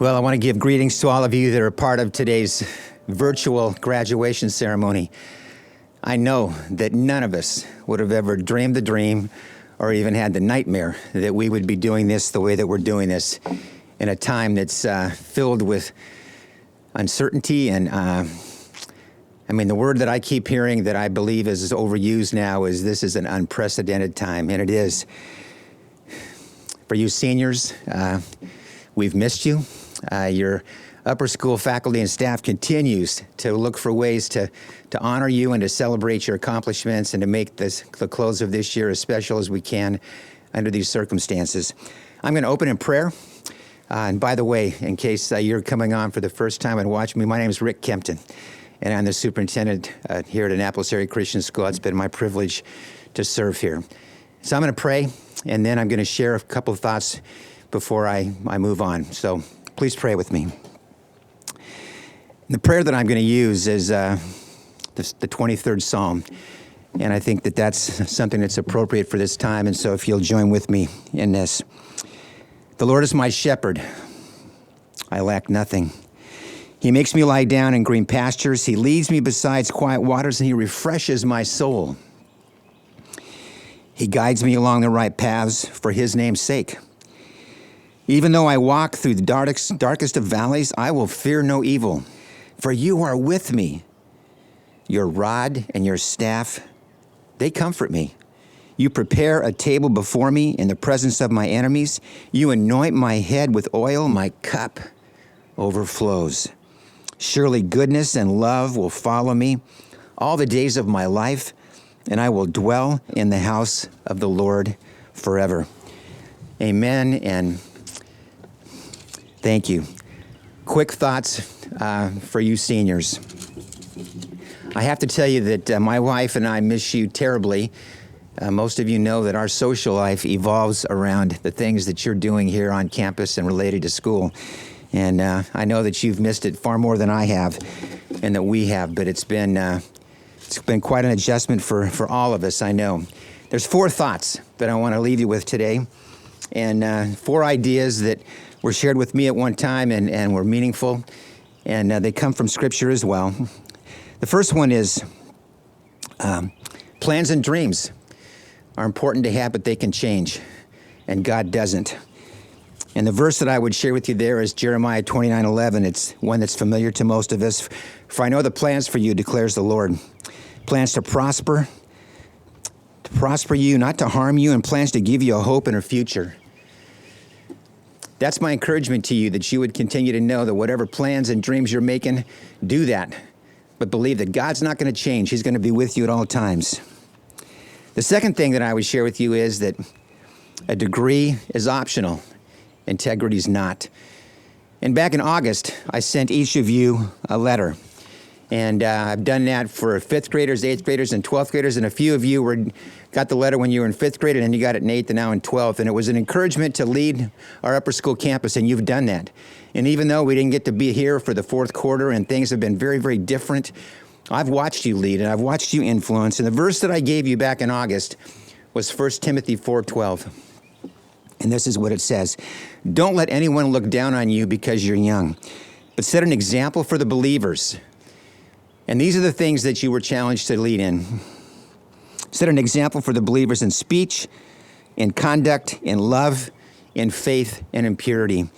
Well, I want to give greetings to all of you that are part of today's virtual graduation ceremony. I know that none of us would have ever dreamed the dream or even had the nightmare that we would be doing this the way that we're doing this in a time that's filled with uncertainty and the word that I keep hearing that I believe is overused now is this is an unprecedented time, and it is. For you seniors, we've missed you. Your upper school faculty and staff continues to look for ways to honor you and to celebrate your accomplishments and to make the close of this year as special as we can under these circumstances. I'm going to open in prayer. And by the way, in case you're coming on for the first time and watching me, my name is Rick Kempton, and I'm the superintendent here at Annapolis Area Christian School. It's been my privilege to serve here. So I'm going to pray, and then I'm going to share a couple of thoughts before I move on. So please pray with me. The prayer that I'm going to use is the 23rd Psalm, and I think that that's something that's appropriate for this time, and so if you'll join with me in this. The Lord is my shepherd. I lack nothing. He makes me lie down in green pastures. He leads me beside quiet waters, and he refreshes my soul. He guides me along the right paths for his name's sake. Even though I walk through the darkest of valleys, I will fear no evil, for you are with me. Your rod and your staff, they comfort me. You prepare a table before me in the presence of my enemies. You anoint my head with oil. My cup overflows. Surely goodness and love will follow me all the days of my life, and I will dwell in the house of the Lord forever. Amen, and thank you. Quick thoughts for you seniors. I have to tell you that my wife and I miss you terribly. Most of you know that our social life evolves around the things that you're doing here on campus and related to school. And I know that you've missed it far more than I have and that we have, but it's been quite an adjustment for all of us, I know. There's 4 thoughts that I want to leave you with today, and 4 ideas that were shared with me at one time and were meaningful, and they come from Scripture as well. The first one is plans and dreams are important to have, but they can change, and God doesn't. And the verse that I would share with you there is Jeremiah 29:11. It's one that's familiar to most of us. For I know the plans for you, declares the Lord. Plans to prosper you, not to harm you, and plans to give you a hope and a future. That's my encouragement to you, that you would continue to know that whatever plans and dreams you're making, do that. But believe that God's not going to change. He's going to be with you at all times. The second thing that I would share with you is that a degree is optional. Integrity is not. And back in August, I sent each of you a letter. And I've done that for 5th graders, 8th graders, and 12th graders. And a few of you got the letter when you were in 5th grade, and then you got it in 8th and now in 12th. And it was an encouragement to lead our upper school campus, and you've done that. And even though we didn't get to be here for the 4th quarter and things have been very, very different, I've watched you lead and I've watched you influence. And the verse that I gave you back in August was 1 Timothy 4:12. And this is what it says. Don't let anyone look down on you because you're young, but set an example for the believers. And these are the things that you were challenged to lead in. Set an example for the believers in speech, in conduct, in love, in faith, and in purity.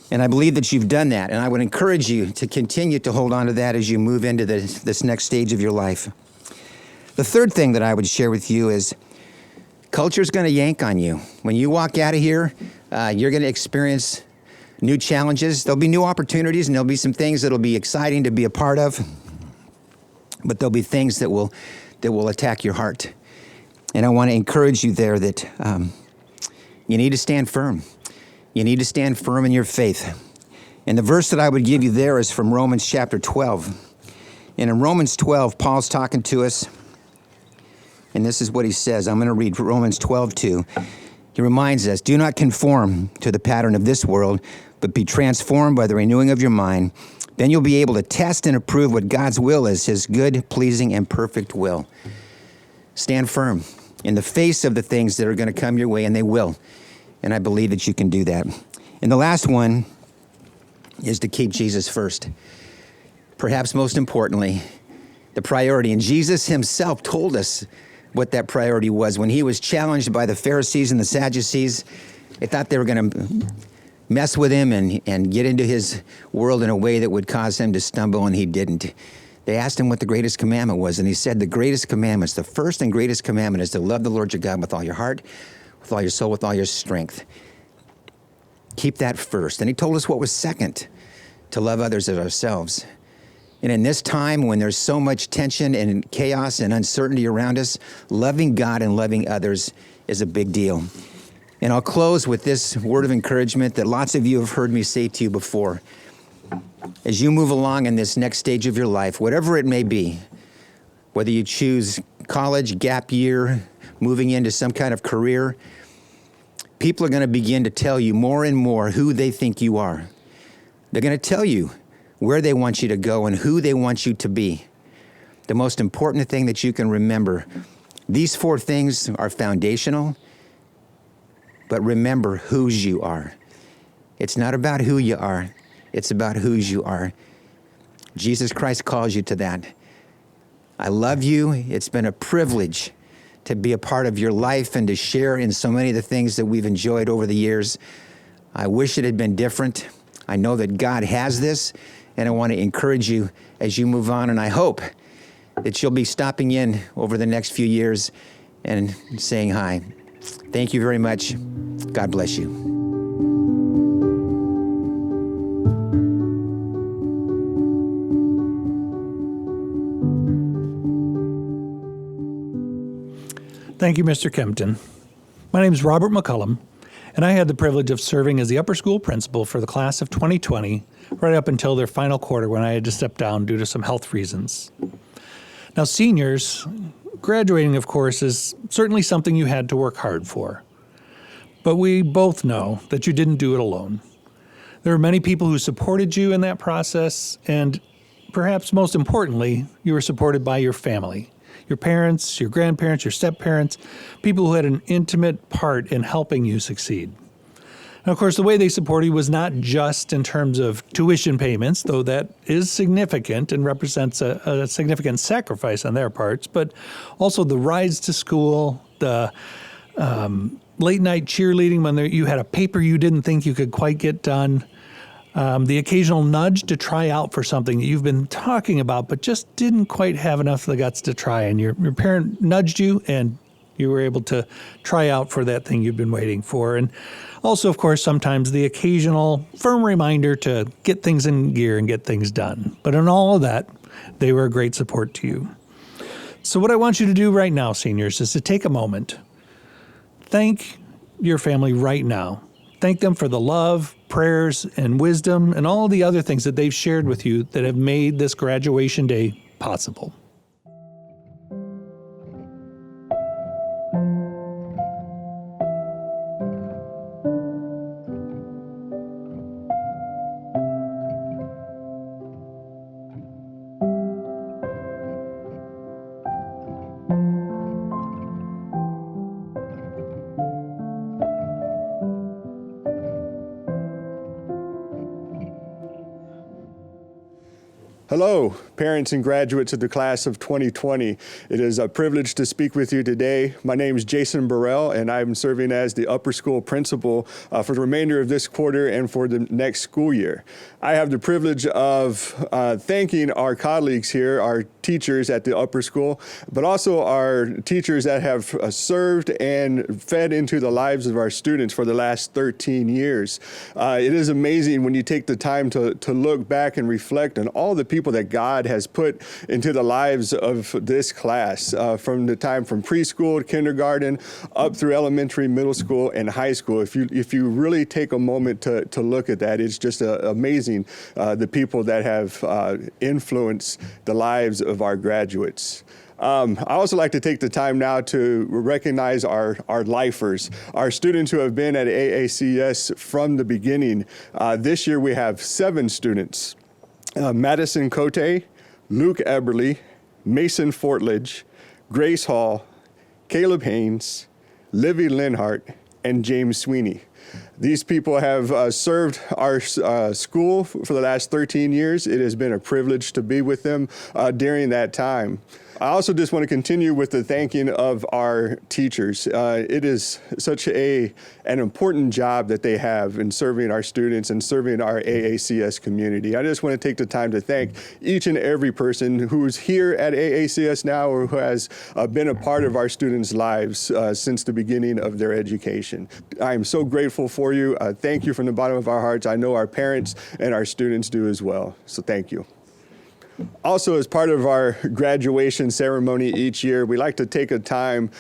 And I believe that you've done that. And I would encourage you to continue to hold on to that as you move into this next stage of your life. The third thing that I would share with you is culture's going to yank on you. When you walk out of here, you're going to experience new challenges. There'll be new opportunities, and there'll be some things that'll be exciting to be a part of. But there'll be things that will attack your heart. And I want to encourage you there that you need to stand firm. You need to stand firm in your faith. And the verse that I would give you there is from Romans chapter 12. And in Romans 12, Paul's talking to us. And this is what he says. I'm going to read Romans 12:2. He reminds us, do not conform to the pattern of this world, but be transformed by the renewing of your mind. Then you'll be able to test and approve what God's will is, his good, pleasing, and perfect will. Stand firm in the face of the things that are going to come your way, and they will. And I believe that you can do that. And the last one is to keep Jesus first. Perhaps most importantly, the priority. And Jesus himself told us what that priority was. When he was challenged by the Pharisees and the Sadducees, they thought they were going to mess with him and get into his world in a way that would cause him to stumble, and he didn't. They asked him what the greatest commandment was, and he said the greatest commandments, the first and greatest commandment, is to love the Lord your God with all your heart, with all your soul, with all your strength. Keep that first. And he told us what was second, to love others as ourselves. And in this time when there's so much tension and chaos and uncertainty around us, loving God and loving others is a big deal. And I'll close with this word of encouragement that lots of you have heard me say to you before. As you move along in this next stage of your life, whatever it may be, whether you choose college, gap year, moving into some kind of career, people are going to begin to tell you more and more who they think you are. They're going to tell you where they want you to go and who they want you to be. The most important thing that you can remember, these 4 things are foundational, but remember whose you are. It's not about who you are. It's about whose you are. Jesus Christ calls you to that. I love you. It's been a privilege to be a part of your life and to share in so many of the things that we've enjoyed over the years. I wish it had been different. I know that God has this, and I want to encourage you as you move on, and I hope that you'll be stopping in over the next few years and saying hi. Thank you very much. God bless you. Thank you, Mr. Kempton. My name is Robert McCullum, and I had the privilege of serving as the upper school principal for the class of 2020, right up until their final quarter when I had to step down due to some health reasons. Now, seniors, graduating, of course, is certainly something you had to work hard for. But we both know that you didn't do it alone. There were many people who supported you in that process, and perhaps most importantly, you were supported by your family. Your parents, your grandparents, your step-parents, people who had an intimate part in helping you succeed. Now, of course, the way they supported you was not just in terms of tuition payments, though that is significant and represents a significant sacrifice on their parts, but also the rides to school, the late-night cheerleading when you had a paper you didn't think you could quite get done, the occasional nudge to try out for something that you've been talking about but just didn't quite have enough of the guts to try, and your parent nudged you and you were able to try out for that thing you've been waiting for. And also, of course, sometimes the occasional firm reminder to get things in gear and get things done. But in all of that, they were a great support to you. So what I want you to do right now, seniors, is to take a moment. Thank your family right now. Thank them for the love, prayers, and wisdom, and all the other things that they've shared with you that have made this graduation day possible. Hello, parents and graduates of the class of 2020. It is a privilege to speak with you today. My name is Jason Burrell, and I'm serving as the upper school principal for the remainder of this quarter and for the next school year. I have the privilege of thanking our colleagues here, our teachers at the upper school, but also our teachers that have served and fed into the lives of our students for the last 13 years. It is amazing when you take the time to look back and reflect on all the people that God has put into the lives of this class, from the time from preschool to kindergarten up through elementary, middle school, and high school. If you really take a moment to look at that, it's just amazing the people that have influenced the lives of our graduates. I also like to take the time now to recognize our lifers, our students who have been at AACS from the beginning. This year we have 7 students. Madison Cote, Luke Eberly, Mason Fortledge, Grace Hall, Caleb Haynes, Livy Linhart, and James Sweeney. These people have served our school for the last 13 years. It has been a privilege to be with them during that time. I also just want to continue with the thanking of our teachers. It is such an important job that they have in serving our students and serving our AACS community. I just want to take the time to thank each and every person who's here at AACS now or who has been a part of our students' lives since the beginning of their education. I am so grateful for you. Thank you from the bottom of our hearts. I know our parents and our students do as well. So thank you. Also, as part of our graduation ceremony each year, we like to take a time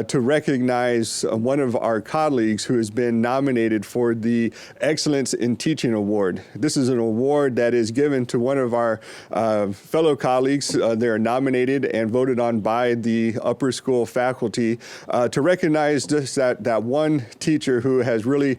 to recognize one of our colleagues who has been nominated for the Excellence in Teaching Award. This is an award that is given to one of our fellow colleagues. They are nominated and voted on by the upper school faculty to recognize just that one teacher who has really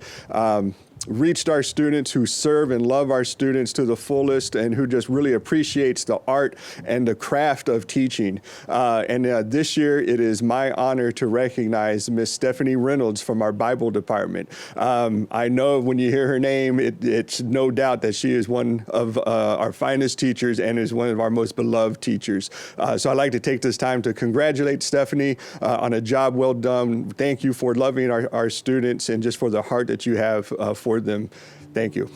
reached our students, who serve and love our students to the fullest, and who just really appreciates the art and the craft of teaching. This year, it is my honor to recognize Miss Stephanie Reynolds from our Bible department. I know when you hear her name, it's no doubt that she is one of our finest teachers and is one of our most beloved teachers. So I'd like to take this time to congratulate Stephanie on a job well done. Thank you for loving our students and just for the heart that you have for them. Thank you.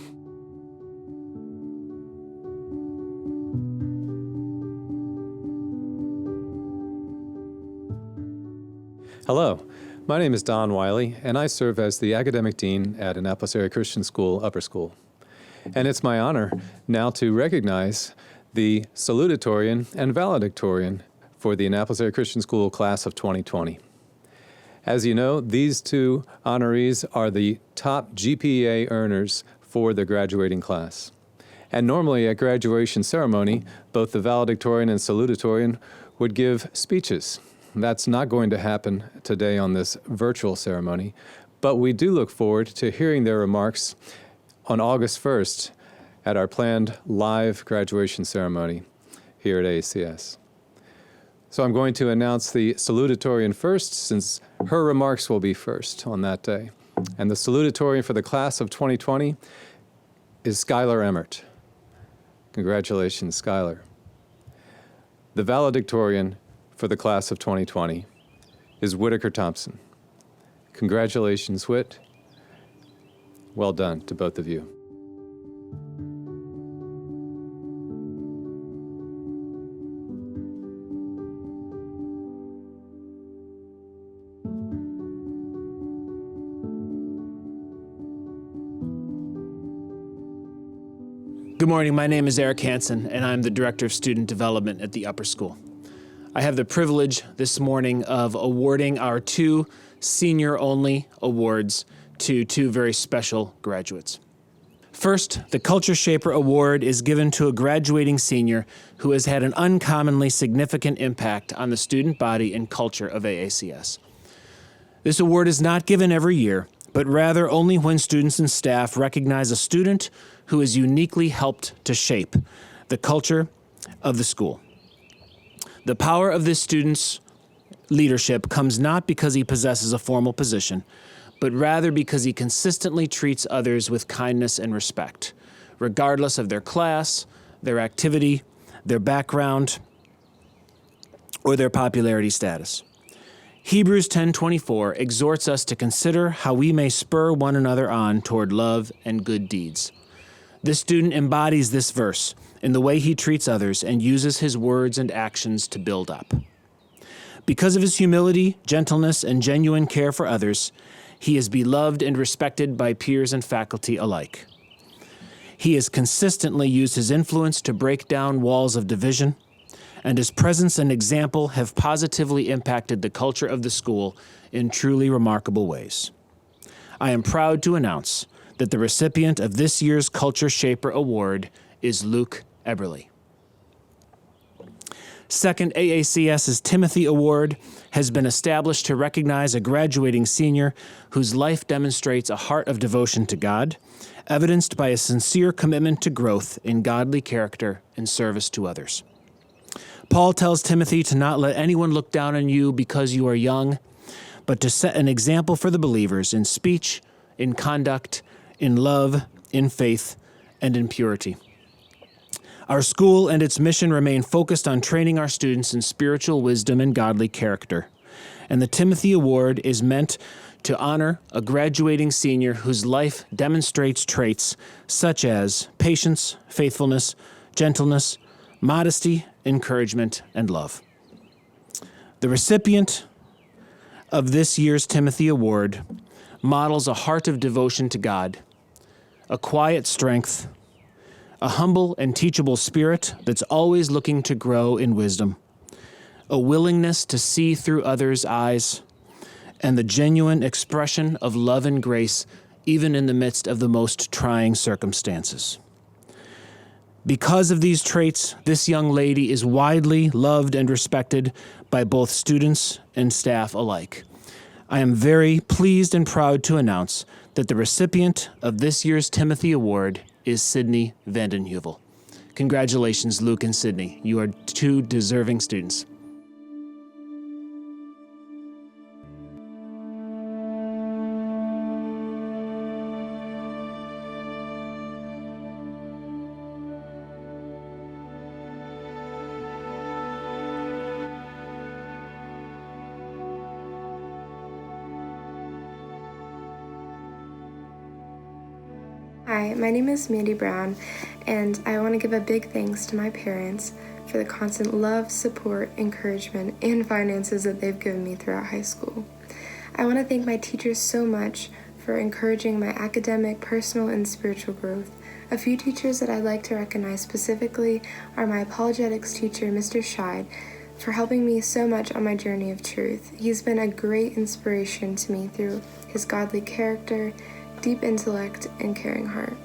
Hello, my name is Don Wiley, and I serve as the Academic Dean at Annapolis Area Christian School, Upper School. And it's my honor now to recognize the salutatorian and valedictorian for the Annapolis Area Christian School class of 2020. As you know, these two honorees are the top GPA earners for the graduating class. And normally at graduation ceremony, both the valedictorian and salutatorian would give speeches. That's not going to happen today on this virtual ceremony, but we do look forward to hearing their remarks on August 1st at our planned live graduation ceremony here at AACS. So I'm going to announce the salutatorian first, since her remarks will be first on that day. And the salutatorian for the class of 2020 is Skylar Emmert. Congratulations, Skylar. The valedictorian for the class of 2020 is Whitaker Thompson. Congratulations, Whit. Well done to both of you. Good morning, my name is Eric Hansen, and I'm the Director of Student Development at the Upper School. I have the privilege this morning of awarding our two senior-only awards to two very special graduates. First, the Culture Shaper Award is given to a graduating senior who has had an uncommonly significant impact on the student body and culture of AACS. This award is not given every year, but rather only when students and staff recognize a student who has uniquely helped to shape the culture of the school. The power of this student's leadership comes not because he possesses a formal position, but rather because he consistently treats others with kindness and respect, regardless of their class, their activity, their background, or their popularity status. Hebrews 10:24 exhorts us to consider how we may spur one another on toward love and good deeds. This student embodies this verse in the way he treats others and uses his words and actions to build up. Because of his humility, gentleness, and genuine care for others, he is beloved and respected by peers and faculty alike. He has consistently used his influence to break down walls of division, and his presence and example have positively impacted the culture of the school in truly remarkable ways. I am proud to announce that the recipient of this year's Culture Shaper Award is Luke Eberly. Second, AACS's Timothy Award has been established to recognize a graduating senior whose life demonstrates a heart of devotion to God, evidenced by a sincere commitment to growth in godly character and service to others. Paul tells Timothy to not let anyone look down on you because you are young, but to set an example for the believers in speech, in conduct, in love, in faith, and in purity. Our school and its mission remain focused on training our students in spiritual wisdom and godly character. And the Timothy Award is meant to honor a graduating senior whose life demonstrates traits such as patience, faithfulness, gentleness, modesty, encouragement, and love. The recipient of this year's Timothy Award models a heart of devotion to God, a quiet strength, a humble and teachable spirit that's always looking to grow in wisdom, a willingness to see through others' eyes, and the genuine expression of love and grace even in the midst of the most trying circumstances. Because of these traits, this young lady is widely loved and respected by both students and staff alike. I am very pleased and proud to announce that the recipient of this year's Timothy Award is Sydney Vandenheuvel. Congratulations, Luke and Sydney. You are two deserving students. Hi, my name is Mandy Brown, and I want to give a big thanks to my parents for the constant love, support, encouragement, and finances that they've given me throughout high school. I want to thank my teachers so much for encouraging my academic, personal, and spiritual growth. A few teachers that I'd like to recognize specifically are my apologetics teacher, Mr. Scheid, for helping me so much on my journey of truth. He's been a great inspiration to me through his godly character, deep intellect, and caring heart.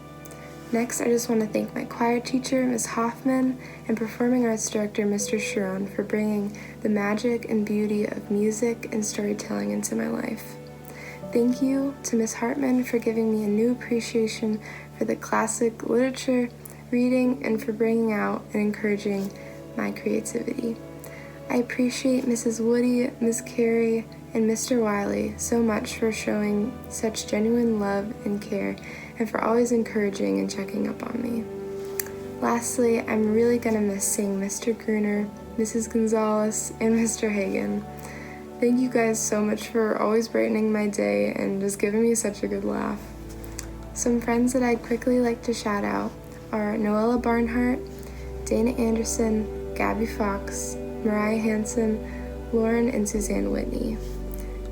Next, I just want to thank my choir teacher, Ms. Hoffman, and performing arts director, Mr. Sharon, for bringing the magic and beauty of music and storytelling into my life. Thank you to Ms. Hartman for giving me a new appreciation for the classic literature, reading, and for bringing out and encouraging my creativity. I appreciate Mrs. Woody, Ms. Carey, and Mr. Wiley so much for showing such genuine love and care, and for always encouraging and checking up on me. Lastly, I'm really gonna miss seeing Mr. Gruner, Mrs. Gonzalez, and Mr. Hagan. Thank you guys so much for always brightening my day and just giving me such a good laugh. Some friends that I'd quickly like to shout out are Noella Barnhart, Dana Anderson, Gabby Fox, Mariah Hansen, Lauren, and Suzanne Whitney.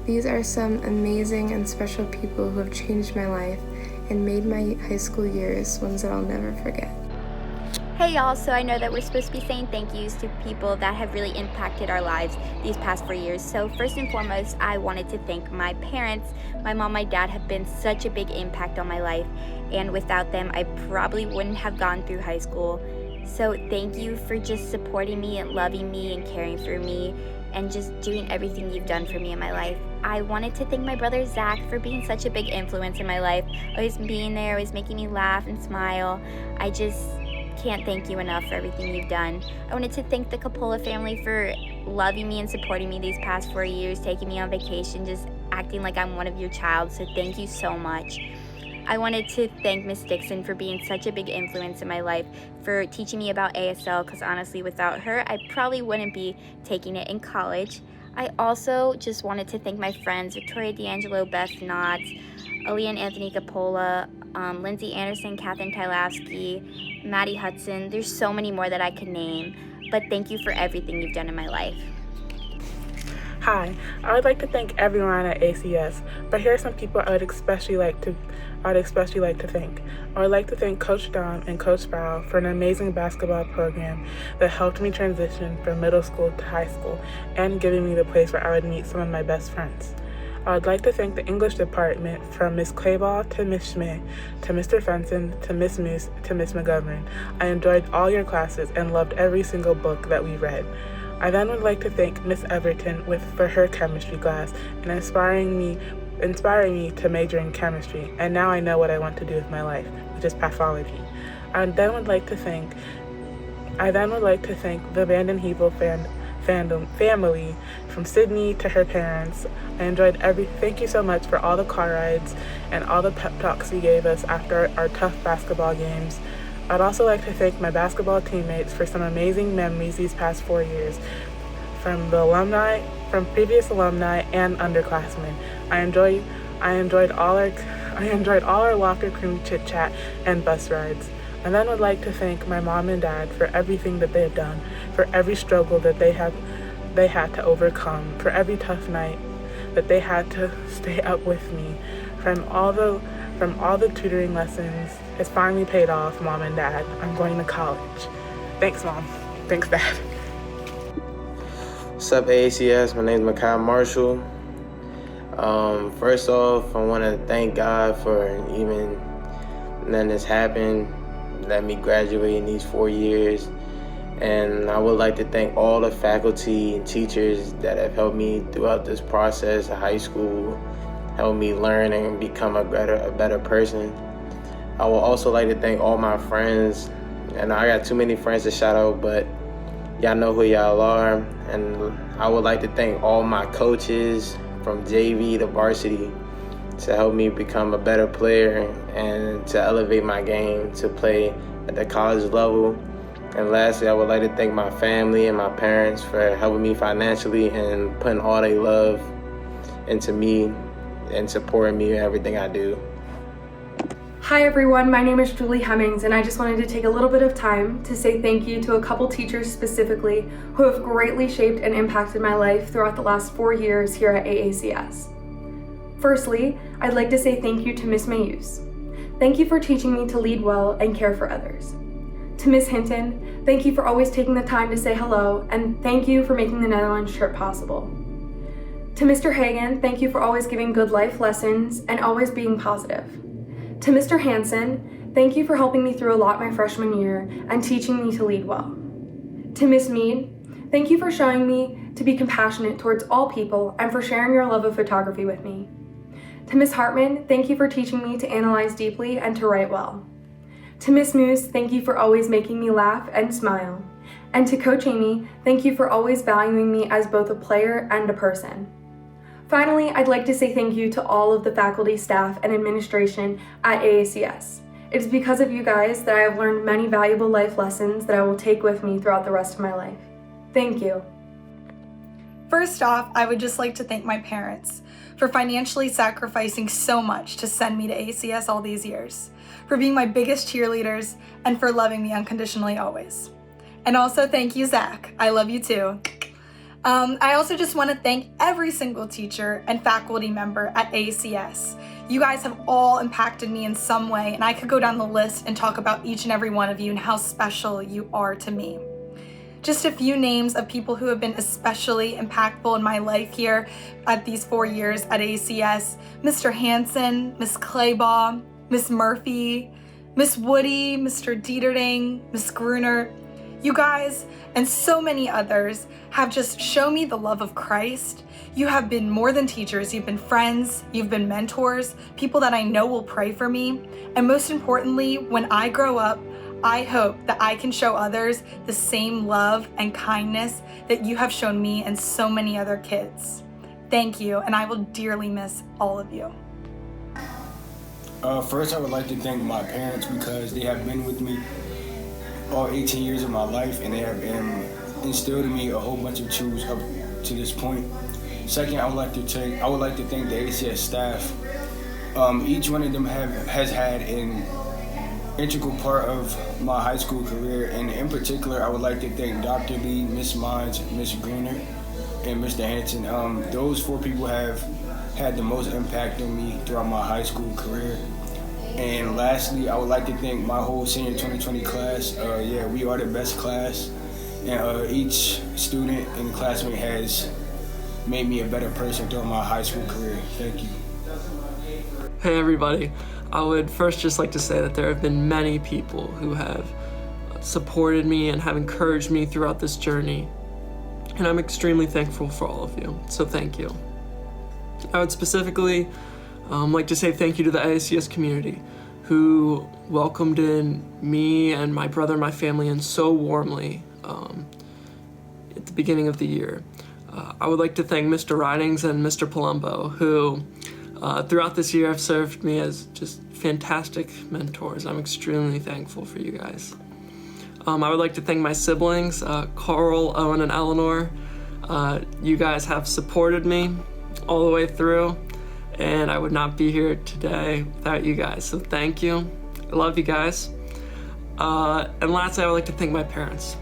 These are some amazing and special people who have changed my life and made my high school years ones that I'll never forget. Hey y'all, so I know that we're supposed to be saying thank yous to people that have really impacted our lives these past 4 years. So first and foremost, I wanted to thank my parents. My mom, my dad have been such a big impact on my life, and without them, I probably wouldn't have gone through high school. So thank you for just supporting me and loving me and caring for me and just doing everything you've done for me in my life. I wanted to thank my brother Zach for being such a big influence in my life, always being there, always making me laugh and smile. I just can't thank you enough for everything you've done. I wanted to thank the Capola family for loving me and supporting me these past 4 years, taking me on vacation, just acting like I'm one of your child, so thank you so much. I wanted to thank Miss Dixon for being such a big influence in my life, for teaching me about ASL, because honestly, without her, I probably wouldn't be taking it in college. I also just wanted to thank my friends, Victoria D'Angelo, Beth Knotts, Aaliyah and Anthony Capola, Lindsay Anderson, Catherine Tylowski, Maddie Hudson. There's so many more that I could name, but thank you for everything you've done in my life. Hi, I would like to thank everyone at AACS, but here are some people I would especially like to thank. I would like to thank Coach Dom and Coach Sproul for an amazing basketball program that helped me transition from middle school to high school and giving me the place where I would meet some of my best friends. I would like to thank the English department from Miss Clayball to Miss Schmidt, to Mr. Fenton, to Miss Moose, to Miss McGovern. I enjoyed all your classes and loved every single book that we read. I then would like to thank Miss Everton for her chemistry class and inspiring me to major in chemistry, and now I know what I want to do with my life, which is pathology. I then would like to thank the Vandenheuvel family, from Sydney to her parents. Thank you so much for all the car rides and all the pep talks you gave us after our tough basketball games. I'd also like to thank my basketball teammates for some amazing memories these past 4 years, from previous alumni and underclassmen. I enjoyed all our locker room chit chat and bus rides. And then would like to thank my mom and dad for everything that they have done, for every struggle that they had to overcome, for every tough night that they had to stay up with me, from all the tutoring lessons. It's finally paid off, Mom and Dad. I'm going to college. Thanks, Mom. Thanks, Dad. What's up, AACS? My name is Makai Marshall. First off, I want to thank God for even letting this happen, let me graduate in these 4 years. And I would like to thank all the faculty and teachers that have helped me throughout this process of high school, helped me learn and become a better person. I would also like to thank all my friends, and I got too many friends to shout out, but y'all know who y'all are. And I would like to thank all my coaches from JV to varsity to help me become a better player and to elevate my game to play at the college level. And lastly, I would like to thank my family and my parents for helping me financially and putting all their love into me and supporting me in everything I do. Hi everyone, my name is Julie Hemmings, and I just wanted to take a little bit of time to say thank you to a couple teachers specifically who have greatly shaped and impacted my life throughout the last 4 years here at AACS. Firstly, I'd like to say thank you to Miss Mayuse. Thank you for teaching me to lead well and care for others. To Miss Hinton, thank you for always taking the time to say hello, and thank you for making the Netherlands trip possible. To Mr. Hagan, thank you for always giving good life lessons and always being positive. To Mr. Hansen, thank you for helping me through a lot my freshman year and teaching me to lead well. To Miss Mead, thank you for showing me to be compassionate towards all people and for sharing your love of photography with me. To Miss Hartman, thank you for teaching me to analyze deeply and to write well. To Miss Moose, thank you for always making me laugh and smile. And to Coach Amy, thank you for always valuing me as both a player and a person. Finally, I'd like to say thank you to all of the faculty, staff, and administration at AACS. It's because of you guys that I have learned many valuable life lessons that I will take with me throughout the rest of my life. Thank you. First off, I would just like to thank my parents for financially sacrificing so much to send me to ACS all these years, for being my biggest cheerleaders, and for loving me unconditionally always. And also thank you, Zach. I love you too. I also just want to thank every single teacher and faculty member at AACS. You guys have all impacted me in some way, and I could go down the list and talk about each and every one of you and how special you are to me. Just a few names of people who have been especially impactful in my life here at these 4 years at AACS: Mr. Hansen, Miss Claybaugh, Miss Murphy, Miss Woody, Mr. Dieterding, Miss Gruner. You guys and so many others have just shown me the love of Christ. You have been more than teachers. You've been friends. You've been mentors, people that I know will pray for me. And most importantly, when I grow up, I hope that I can show others the same love and kindness that you have shown me and so many other kids. Thank you, and I will dearly miss all of you. First, I would like to thank my parents because they have been with me all 18 years of my life, and they have instilled in me a whole bunch of truths up to this point. Second, I would like to thank the ACS staff. Each one of them has had an integral part of my high school career, and in particular, I would like to thank Dr. Lee, Miss Mines, Miss Gruner, and Mr. Hansen. Those 4 people have had the most impact on me throughout my high school career. And lastly, I would like to thank my whole senior 2020 class. We are the best class, and each student and classmate has made me a better person throughout my high school career. Thank you. Hey everybody, I would first just like to say that there have been many people who have supported me and have encouraged me throughout this journey, and I'm extremely thankful for all of you, so thank you. I would specifically like to say thank you to the AACS community who welcomed in me and my brother and my family in so warmly at the beginning of the year. I would like to thank Mr. Ridings and Mr. Palumbo, who throughout this year have served me as just fantastic mentors. I'm extremely thankful for you guys. I would like to thank my siblings, Carl, Owen, and Eleanor. You guys have supported me all the way through, and I would not be here today without you guys, so thank you. I love you guys. And lastly, I would like to thank my parents.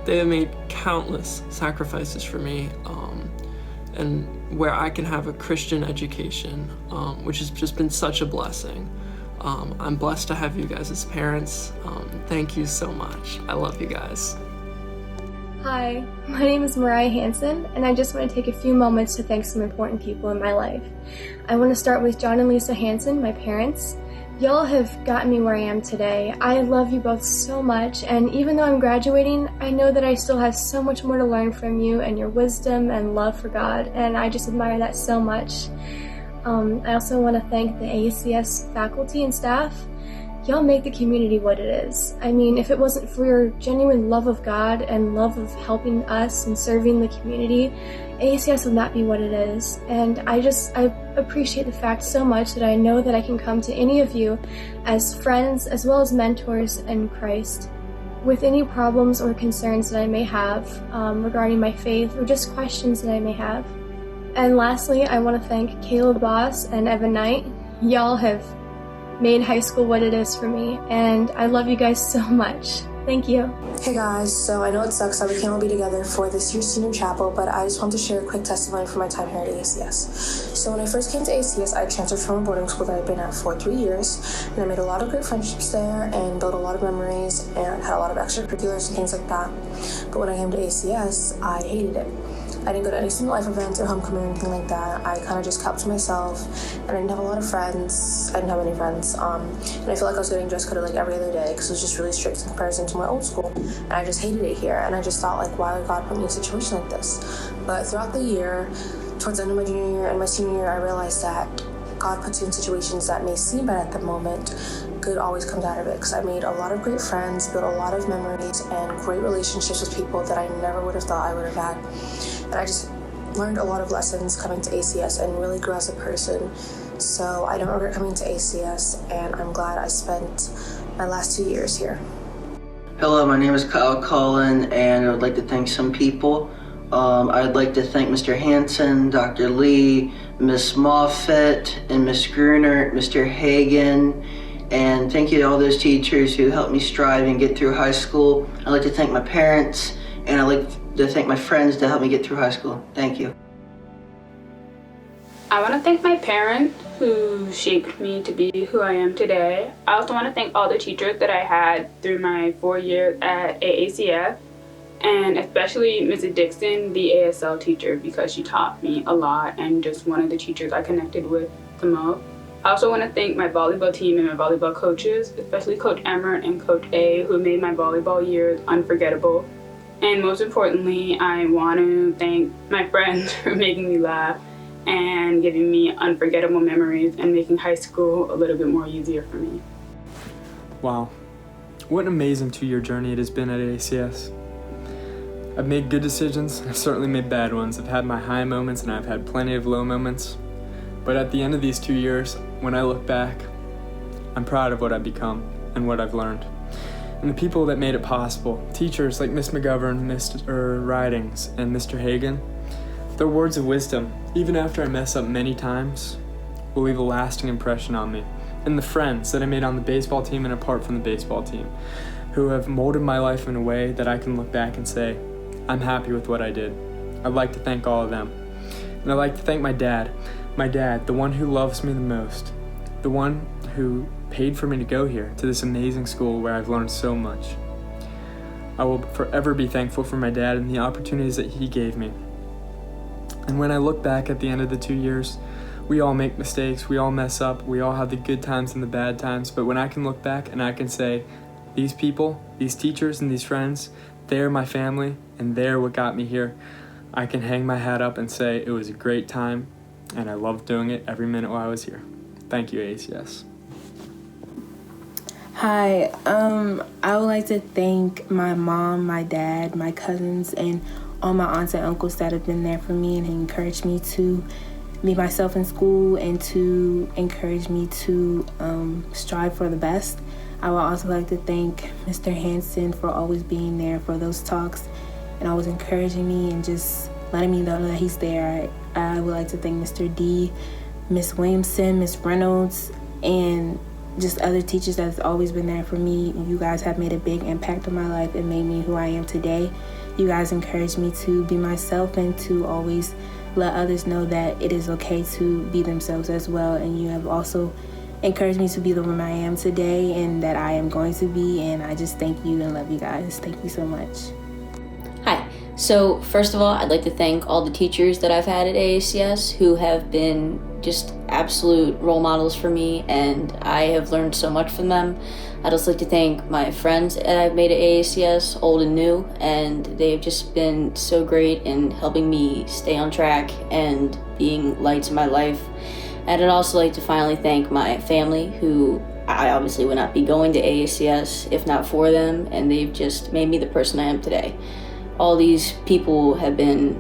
They have made countless sacrifices for me, and where I can have a Christian education, which has just been such a blessing. I'm blessed to have you guys as parents. Thank you so much. I love you guys. Hi, my name is Mariah Hansen, and I just want to take a few moments to thank some important people in my life. I want to start with John and Lisa Hansen, my parents. Y'all have gotten me where I am today. I love you both so much, and even though I'm graduating, I know that I still have so much more to learn from you and your wisdom and love for God, and I just admire that so much. I also want to thank the AACS faculty and staff. Y'all make the community what it is. I mean, if it wasn't for your genuine love of God and love of helping us and serving the community, AACS would not be what it is. And I appreciate the fact so much that I know that I can come to any of you as friends as well as mentors in Christ with any problems or concerns that I may have regarding my faith or just questions that I may have. And lastly, I want to thank Caleb Boss and Evan Knight. Y'all have made high school what it is for me, and I love you guys so much. Thank you. Hey guys, so I know it sucks that we can't all be together for this year's senior chapel, but I just want to share a quick testimony from my time here at AACS. So when I first came to AACS, I transferred from a boarding school that I'd been at for 3 years, and I made a lot of great friendships there and built a lot of memories and had a lot of extracurriculars and things like that. But when I came to AACS, I hated it. I didn't go to any student life events or homecoming or anything like that. I kind of just kept to myself, and I didn't have a lot of friends. I didn't have any friends, and I feel like I was getting dress coded like every other day because it was just really strict in comparison to my old school, and I just hated it here, and I just thought, like, why would God put me in a situation like this? But throughout the year, towards the end of my junior year and my senior year, I realized that God puts you in situations that may seem bad at the moment. Good always comes out of it, because I made a lot of great friends, built a lot of memories, and great relationships with people that I never would have thought I would have had. And I just learned a lot of lessons coming to ACS and really grew as a person. So I don't regret coming to ACS, and I'm glad I spent my last 2 years here. Hello, my name is Kyle Cullen, and I would like to thank some people. I'd like to thank Mr. Hansen, Dr. Lee, Miss Moffitt, and Miss Gruner, Mr. Hagan, and thank you to all those teachers who helped me strive and get through high school. I'd like to thank my parents, and I'd like to thank my friends to help me get through high school. Thank you. I want to thank my parents who shaped me to be who I am today. I also want to thank all the teachers that I had through my 4 years at AACS, and especially Mrs. Dixon, the ASL teacher, because she taught me a lot and just one of the teachers I connected with the most. I also want to thank my volleyball team and my volleyball coaches, especially Coach Emmert and Coach A, who made my volleyball years unforgettable. And most importantly, I want to thank my friends for making me laugh and giving me unforgettable memories and making high school a little bit more easier for me. Wow, what an amazing 2-year journey it has been at AACS. I've made good decisions, I've certainly made bad ones. I've had my high moments and I've had plenty of low moments. But at the end of these 2 years, when I look back, I'm proud of what I've become and what I've learned. And the people that made it possible, teachers like Miss McGovern, Mr. Ridings, and Mr. Hagan, their words of wisdom, even after I mess up many times, will leave a lasting impression on me. And the friends that I made on the baseball team and apart from the baseball team, who have molded my life in a way that I can look back and say, I'm happy with what I did. I'd like to thank all of them. And I'd like to thank my dad, the one who loves me the most, the one who paid for me to go here, to this amazing school where I've learned so much. I will forever be thankful for my dad and the opportunities that he gave me. And when I look back at the end of the 2 years, we all make mistakes, we all mess up, we all have the good times and the bad times, but when I can look back and I can say, these people, these teachers and these friends, they're my family and they're what got me here, I can hang my hat up and say it was a great time and I loved doing it every minute while I was here. Thank you, AACS. Hi, I would like to thank my mom, my dad, my cousins, and all my aunts and uncles that have been there for me and encouraged me to be myself in school and to encourage me to strive for the best. I would also like to thank Mr. Hansen for always being there for those talks and always encouraging me and just letting me know that he's there. I would like to thank Mr. D, Miss Williamson, Miss Reynolds, and just other teachers that's always been there for me. You guys have made a big impact on my life and made me who I am today. You guys encouraged me to be myself and to always let others know that it is okay to be themselves as well. And you have also encouraged me to be the woman I am today and that I am going to be. And I just thank you and love you guys. Thank you so much. Hi. So first of all, I'd like to thank all the teachers that I've had at AACS who have been just absolute role models for me, and I have learned so much from them. I'd also like to thank my friends that I've made at AACS, old and new, and they've just been so great in helping me stay on track and being lights in my life. And I'd also like to finally thank my family, who I obviously would not be going to AACS if not for them, and they've just made me the person I am today. All these people have been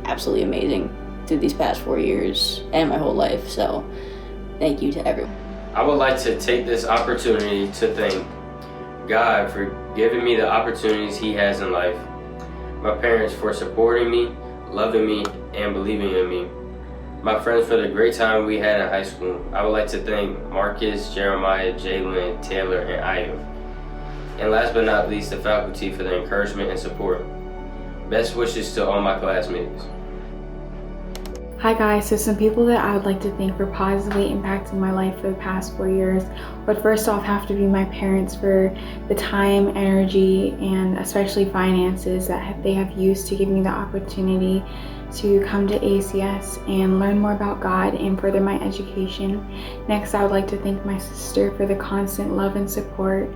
absolutely amazing through these past 4 years and my whole life, so thank you to everyone. I would like to take this opportunity to thank God for giving me the opportunities He has in life, my parents for supporting me, loving me, and believing in me, my friends for the great time we had in high school. I would like to thank Marcus, Jeremiah, Jalen, Taylor, and Ayo. And last but not least, the faculty for the encouragement and support. Best wishes to all my classmates. Hi guys, so some people that I would like to thank for positively impacting my life for the past 4 years would first off have to be my parents for the time, energy, and especially finances that they have used to give me the opportunity to come to AACS and learn more about God and further my education. Next, I would like to thank my sister for the constant love and support.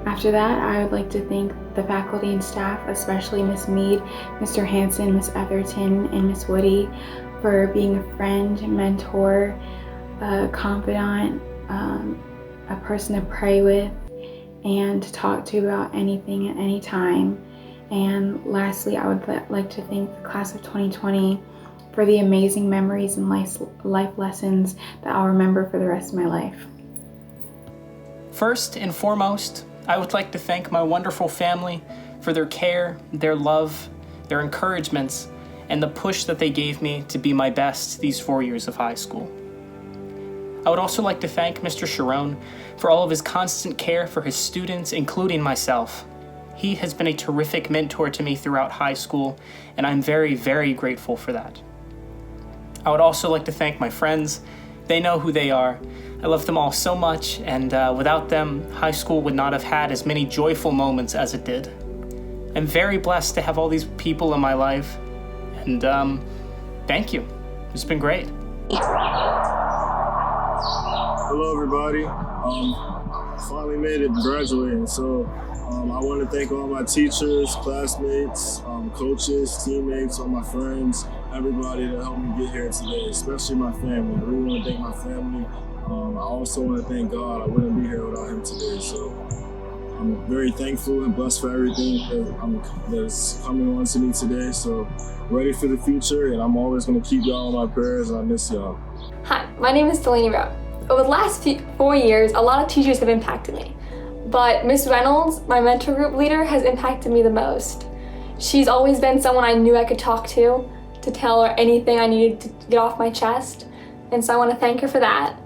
After that, I would like to thank the faculty and staff, especially Miss Mead, Mr. Hansen, Miss Etherton, and Miss Woody, for being a friend, mentor, a confidant, a person to pray with, and to talk to about anything at any time. And lastly, I would like to thank the class of 2020 for the amazing memories and life lessons that I'll remember for the rest of my life. First and foremost, I would like to thank my wonderful family for their care, their love, their encouragements, and the push that they gave me to be my best these 4 years of high school. I would also like to thank Mr. Sharon for all of his constant care for his students, including myself. He has been a terrific mentor to me throughout high school, and I'm very, very grateful for that. I would also like to thank my friends. They know who they are. I love them all so much, and without them, high school would not have had as many joyful moments as it did. I'm very blessed to have all these people in my life, and thank you. It's been great. Hello, everybody. Finally made it graduating, so I want to thank all my teachers, classmates, coaches, teammates, all my friends, everybody that helped me get here today, especially my family. I really want to thank my family. I also want to thank God. I wouldn't be here without Him today, so I'm very thankful and blessed for everything that's coming on to me today. So ready for the future, and I'm always going to keep y'all in my prayers, and I miss y'all. Hi, my name is Delaney Brown. Over the last 4 years, a lot of teachers have impacted me, but Miss Reynolds, my mentor group leader, has impacted me the most. She's always been someone I knew I could talk to tell her anything I needed to get off my chest, and so I want to thank her for that.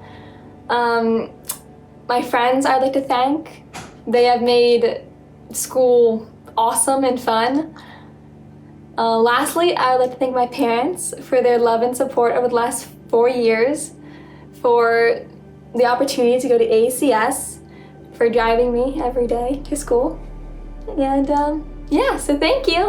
My friends I'd like to thank. They have made school awesome and fun. Lastly, I would like to thank my parents for their love and support over the last 4 years, for the opportunity to go to AACS, for driving me every day to school, and yeah, so thank you.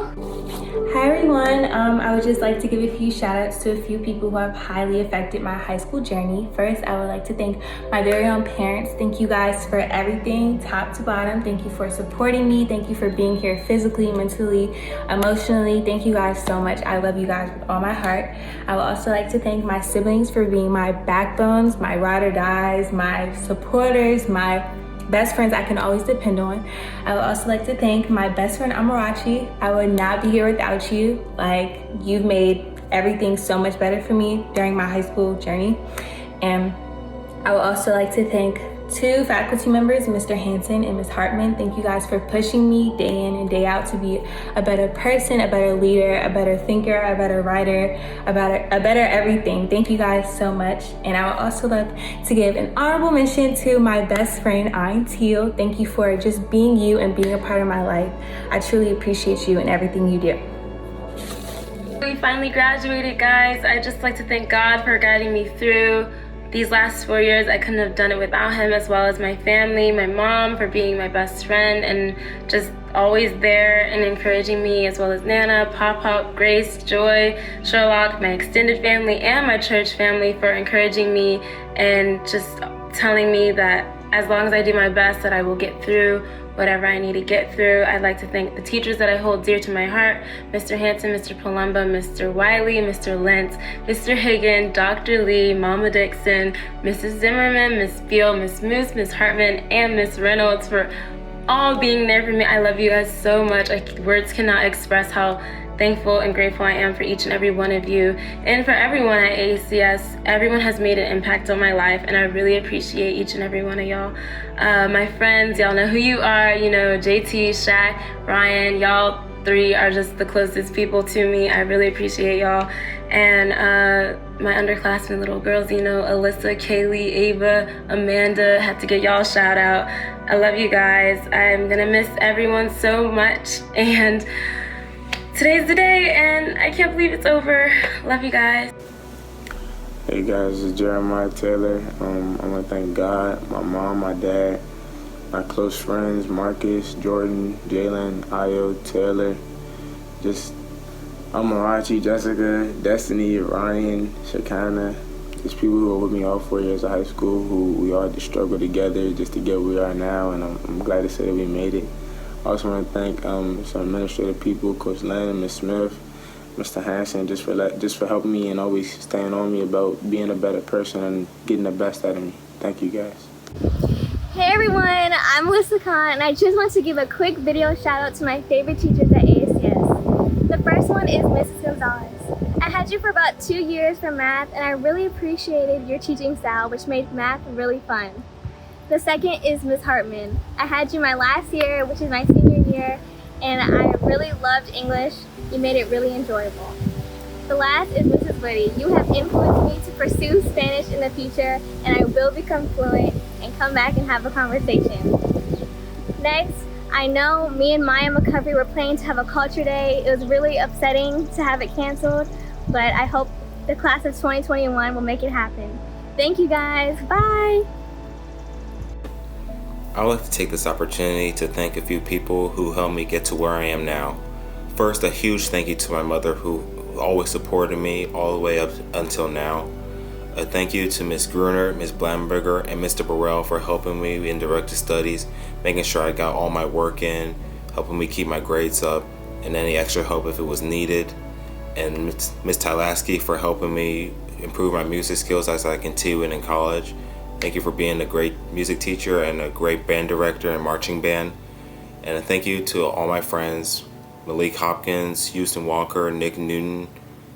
Hi everyone, I would just like to give a few shout outs to a few people who have highly affected my high school journey. First, I would like to thank my very own parents. Thank you guys for everything, top to bottom. Thank you for supporting me. Thank you for being here physically, mentally, emotionally. Thank you guys so much. I love you guys with all my heart. I would also like to thank my siblings for being my backbones, my ride or dies, my supporters, my best friends I can always depend on. I would also like to thank my best friend Amarachi. I would not be here without you. Like, you've made everything so much better for me during my high school journey. And I would also like to thank two faculty members, Mr. Hanson and Ms. Hartman. Thank you guys for pushing me day in and day out to be a better person, a better leader, a better thinker, a better writer, a better everything. Thank you guys so much. And I would also love to give an honorable mention to my best friend, Ayn Teal. Thank you for just being you and being a part of my life. I truly appreciate you and everything you do. We finally graduated, guys. I'd just like to thank God for guiding me through these last 4 years. I couldn't have done it without him, as well as my family, my mom for being my best friend and just always there and encouraging me, as well as Nana, Pop-Pop, Grace, Joy, Sherlock, my extended family, and my church family for encouraging me and just telling me that as long as I do my best that I will get through whatever I need to get through. I'd like to thank the teachers that I hold dear to my heart, Mr. Hanson, Mr. Palumbo, Mr. Wiley, Mr. Lentz, Mr. Hagan, Dr. Lee, Mama Dixon, Mrs. Zimmerman, Miss Field, Miss Moose, Miss Hartman, and Miss Reynolds for all being there for me. I love you guys so much. Words cannot express how thankful and grateful I am for each and every one of you and for everyone at AACS. Everyone has made an impact on my life, and I really appreciate each and every one of y'all. My friends, y'all know who you are. You know, JT, Shaq, Ryan, y'all three are just the closest people to me. I really appreciate y'all. And my underclassmen little girls, you know, Alyssa, Kaylee, Ava, Amanda, had to get y'all a shout out. I love you guys. I'm gonna miss everyone so much, and today's the day, and I can't believe it's over. Love you guys. Hey guys, it's Jeremiah Taylor. I want to thank God, my mom, my dad, my close friends, Marcus, Jordan, Jalen, Ayo, Taylor, just Amarachi, Jessica, Destiny, Ryan, Shekinah, just people who were with me all 4 years of high school, who we all just struggled together just to get where we are now, and I'm glad to say that we made it. I also want to thank some administrative people, Coach Len, Ms. Smith, Mr. Hanson, just for helping me and always staying on me about being a better person and getting the best out of me. Thank you, guys. Hey everyone, I'm Melissa Khan, and I just want to give a quick video shout out to my favorite teachers at AACS. The first one is Mrs. Gonzalez. I had you for about 2 years for math, and I really appreciated your teaching style, which made math really fun. The second is Ms. Hartman. I had you my last year, which is my senior year, and I really loved English. You made it really enjoyable. The last is Mrs. Woody. You have influenced me to pursue Spanish in the future, and I will become fluent and come back and have a conversation. Next, I know me and Maya McCovery were planning to have a culture day. It was really upsetting to have it canceled, but I hope the class of 2021 will make it happen. Thank you guys. Bye. I would like to take this opportunity to thank a few people who helped me get to where I am now. First, a huge thank you to my mother, who always supported me all the way up until now. A thank you to Ms. Gruner, Ms. Blamberger, and Mr. Burrell for helping me in directed studies, making sure I got all my work in, helping me keep my grades up, and any extra help if it was needed. And Ms. Tylaski for helping me improve my music skills as I continue in college. Thank you for being a great music teacher and a great band director and marching band. And a thank you to all my friends, Malik Hopkins, Houston Walker, Nick Newton,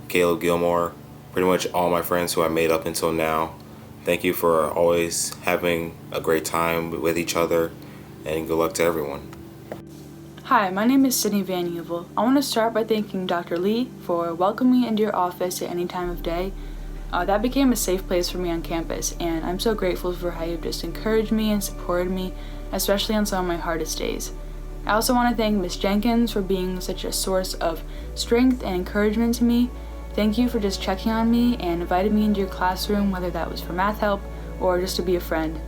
Caleb Gilmore, pretty much all my friends who I made up until now. Thank you for always having a great time with each other, and good luck to everyone. Hi, my name is Sydney Van Uvel. I want to start by thanking Dr. Lee for welcoming me into your office at any time of day. That became a safe place for me on campus, and I'm so grateful for how you've just encouraged me and supported me, especially on some of my hardest days. I also want to thank Ms. Jenkins for being such a source of strength and encouragement to me. Thank you for just checking on me and inviting me into your classroom, whether that was for math help or just to be a friend.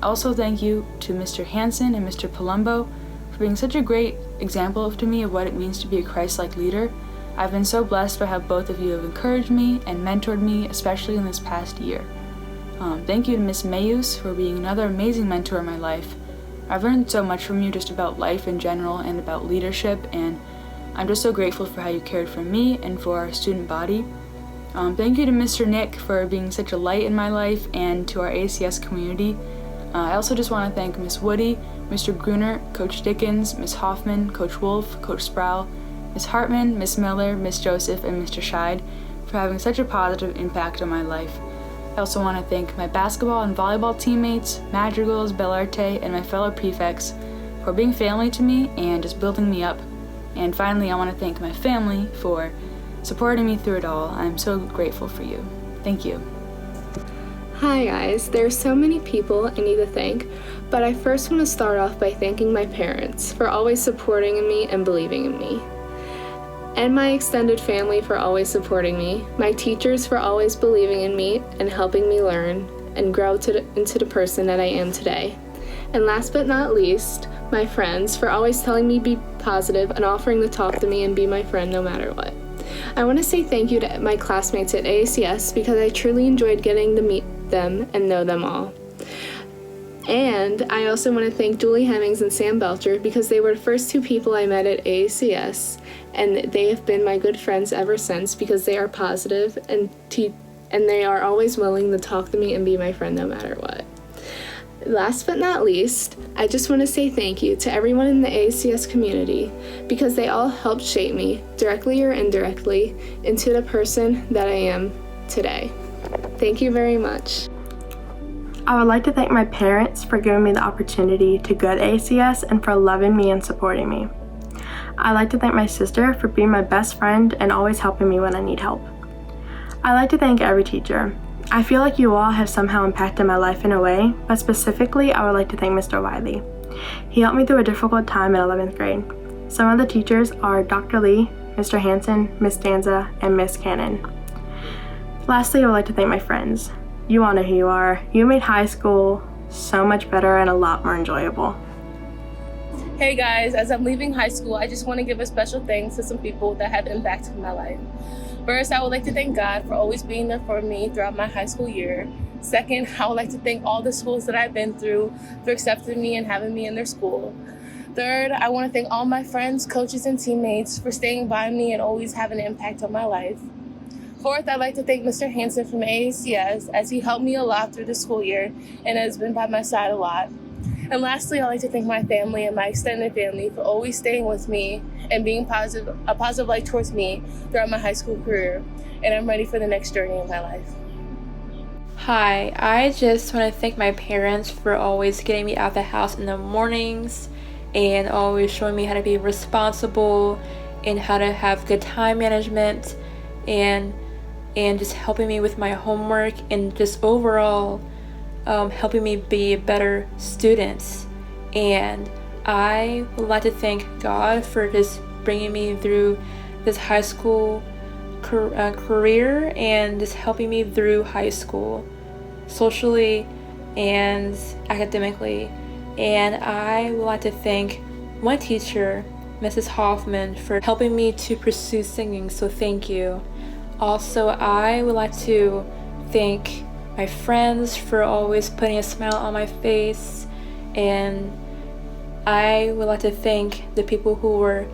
Also thank you to Mr. Hanson and Mr. Palumbo for being such a great example to me of what it means to be a Christ-like leader. I've been so blessed by how both of you have encouraged me and mentored me, especially in this past year. Thank you to Ms. Mayus for being another amazing mentor in my life. I've learned so much from you just about life in general and about leadership, and I'm just so grateful for how you cared for me and for our student body. Thank you to Mr. Nick for being such a light in my life, and to our ACS community. I also just want to thank Miss Woody, Mr. Gruner, Coach Dickens, Miss Hoffman, Coach Wolf, Coach Sproul, Miss Hartman, Miss Miller, Miss Joseph, and Mr. Scheid for having such a positive impact on my life. I also want to thank my basketball and volleyball teammates, Madrigals, Bellarte, and my fellow prefects for being family to me and just building me up. And finally, I want to thank my family for supporting me through it all. I'm so grateful for you. Thank you. Hi guys, there are so many people I need to thank, but I first want to start off by thanking my parents for always supporting in me and believing in me. And my extended family for always supporting me, my teachers for always believing in me and helping me learn and grow into the person that I am today. And last but not least, my friends for always telling me be positive and offering to talk to me and be my friend no matter what. I want to say thank you to my classmates at AACS because I truly enjoyed getting to meet them and know them all. And I also want to thank Julie Hemmings and Sam Belcher because they were the first two people I met at AACS, and they have been my good friends ever since because they are positive and they are always willing to talk to me and be my friend no matter what. Last but not least, I just want to say thank you to everyone in the AACS community because they all helped shape me, directly or indirectly, into the person that I am today. Thank you very much. I would like to thank my parents for giving me the opportunity to go to AACS and for loving me and supporting me. I'd like to thank my sister for being my best friend and always helping me when I need help. I'd like to thank every teacher. I feel like you all have somehow impacted my life in a way, but specifically I would like to thank Mr. Wiley. He helped me through a difficult time in 11th grade. Some of the teachers are Dr. Lee, Mr. Hansen, Miss Danza, and Miss Cannon. Lastly, I would like to thank my friends. You all know who you are. You made high school so much better and a lot more enjoyable. Hey guys, as I'm leaving high school, I just want to give a special thanks to some people that have impacted my life. First, I would like to thank God for always being there for me throughout my high school year. Second, I would like to thank all the schools that I've been through for accepting me and having me in their school. Third, I want to thank all my friends, coaches, and teammates for staying by me and always having an impact on my life. Fourth, I'd like to thank Mr. Hansen from AACS as he helped me a lot through the school year and has been by my side a lot. And lastly, I'd like to thank my family and my extended family for always staying with me and being a positive light towards me throughout my high school career. And I'm ready for the next journey in my life. Hi, I just want to thank my parents for always getting me out of the house in the mornings and always showing me how to be responsible and how to have good time management and just helping me with my homework and just overall helping me be a better student. And I would like to thank God for just bringing me through this high school career and just helping me through high school socially and academically. And I would like to thank my teacher, Mrs. Hoffman, for helping me to pursue singing, so thank you. Also, I would like to thank my friends for always putting a smile on my face, and I would like to thank the people who were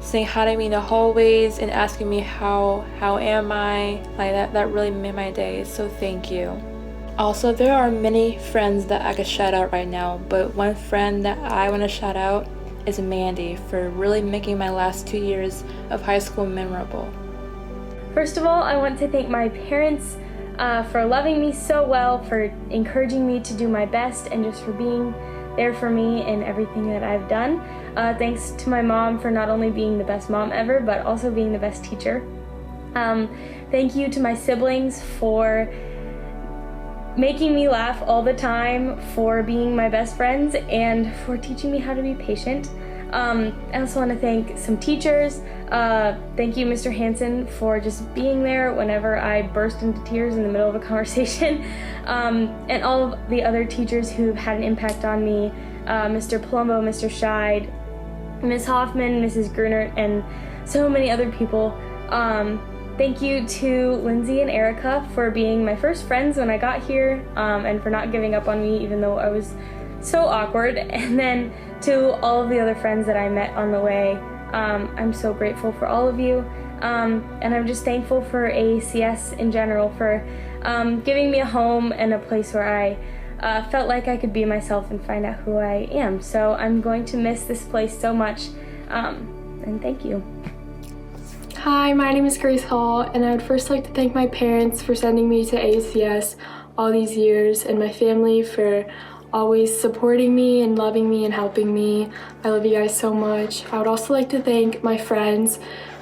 saying hi to me in the hallways and asking me how am I, like that really made my day, so thank you. Also, there are many friends that I could shout out right now, but one friend that I want to shout out is Mandy for really making my last 2 years of high school memorable. First of all, I want to thank my parents for loving me so well, for encouraging me to do my best, and just for being there for me in everything that I've done. Thanks to my mom for not only being the best mom ever, but also being the best teacher. Thank you to my siblings for making me laugh all the time, for being my best friends, and for teaching me how to be patient. I also want to thank some teachers. Thank you, Mr. Hansen, for just being there whenever I burst into tears in the middle of a conversation. And all of the other teachers who've had an impact on me, Mr. Palumbo, Mr. Scheid, Ms. Hoffman, Mrs. Gruner, and so many other people. Thank you to Lindsay and Erica for being my first friends when I got here, and for not giving up on me even though I was so awkward. And then to all of the other friends that I met on the way, I'm so grateful for all of you. And I'm just thankful for AACS in general for giving me a home and a place where I felt like I could be myself and find out who I am. So I'm going to miss this place so much, and thank you. Hi, my name is Grace Hall, and I would first like to thank my parents for sending me to AACS all these years, and my family for always supporting me and loving me and helping me. I love you guys so much. I would also like to thank my friends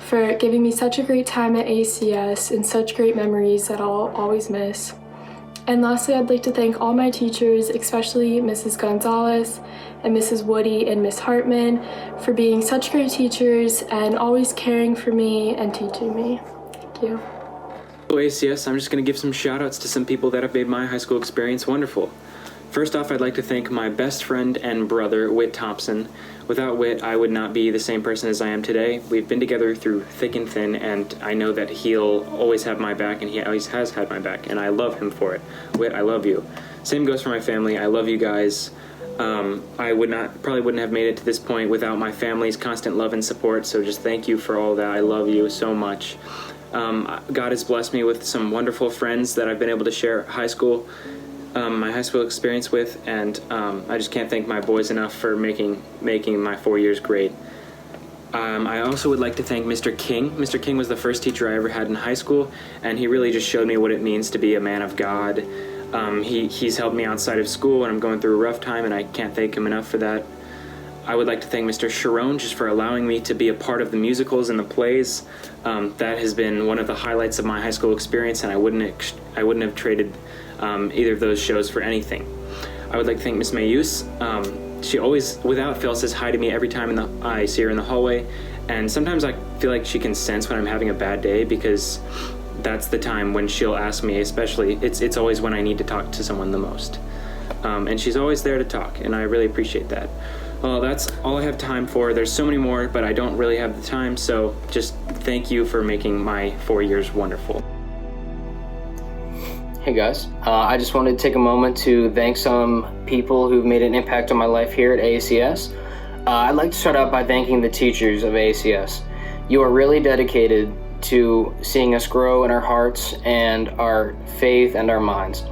for giving me such a great time at AACS and such great memories that I'll always miss. And lastly, I'd like to thank all my teachers, especially Mrs. Gonzalez and Mrs. Woody and Miss Hartman, for being such great teachers and always caring for me and teaching me. Thank you. AACS, I'm just going to give some shout outs to some people that have made my high school experience wonderful. First off, I'd like to thank my best friend and brother, Whit Thompson. Without Whit, I would not be the same person as I am today. We've been together through thick and thin, and I know that he'll always have my back, and he always has had my back, and I love him for it. Whit, I love you. Same goes for my family. I love you guys. I probably wouldn't have made it to this point without my family's constant love and support, so just thank you for all that. I love you so much. God has blessed me with some wonderful friends that I've been able to share my high school experience with, and I just can't thank my boys enough for making my 4 years great. I also would like to thank Mr. King. Mr. King was the first teacher I ever had in high school, and he really just showed me what it means to be a man of God. He's helped me outside of school when I'm going through a rough time, and I can't thank him enough for that. I would like to thank Mr. Sharon just for allowing me to be a part of the musicals and the plays. That has been one of the highlights of my high school experience, and I wouldn't have traded either of those shows for anything. I would like to thank Miss Mayuse. She always, without fail, says hi to me every time I see her in the hallway, and sometimes I feel like she can sense when I'm having a bad day, because that's the time when she'll ask me, especially, it's always when I need to talk to someone the most. And she's always there to talk, and I really appreciate that. Well, that's all I have time for. There's so many more, but I don't really have the time, so just thank you for making my 4 years wonderful. Hey guys, I just wanted to take a moment to thank some people who've made an impact on my life here at AACS. I'd like to start out by thanking the teachers of AACS. You are really dedicated to seeing us grow in our hearts and our faith and our minds.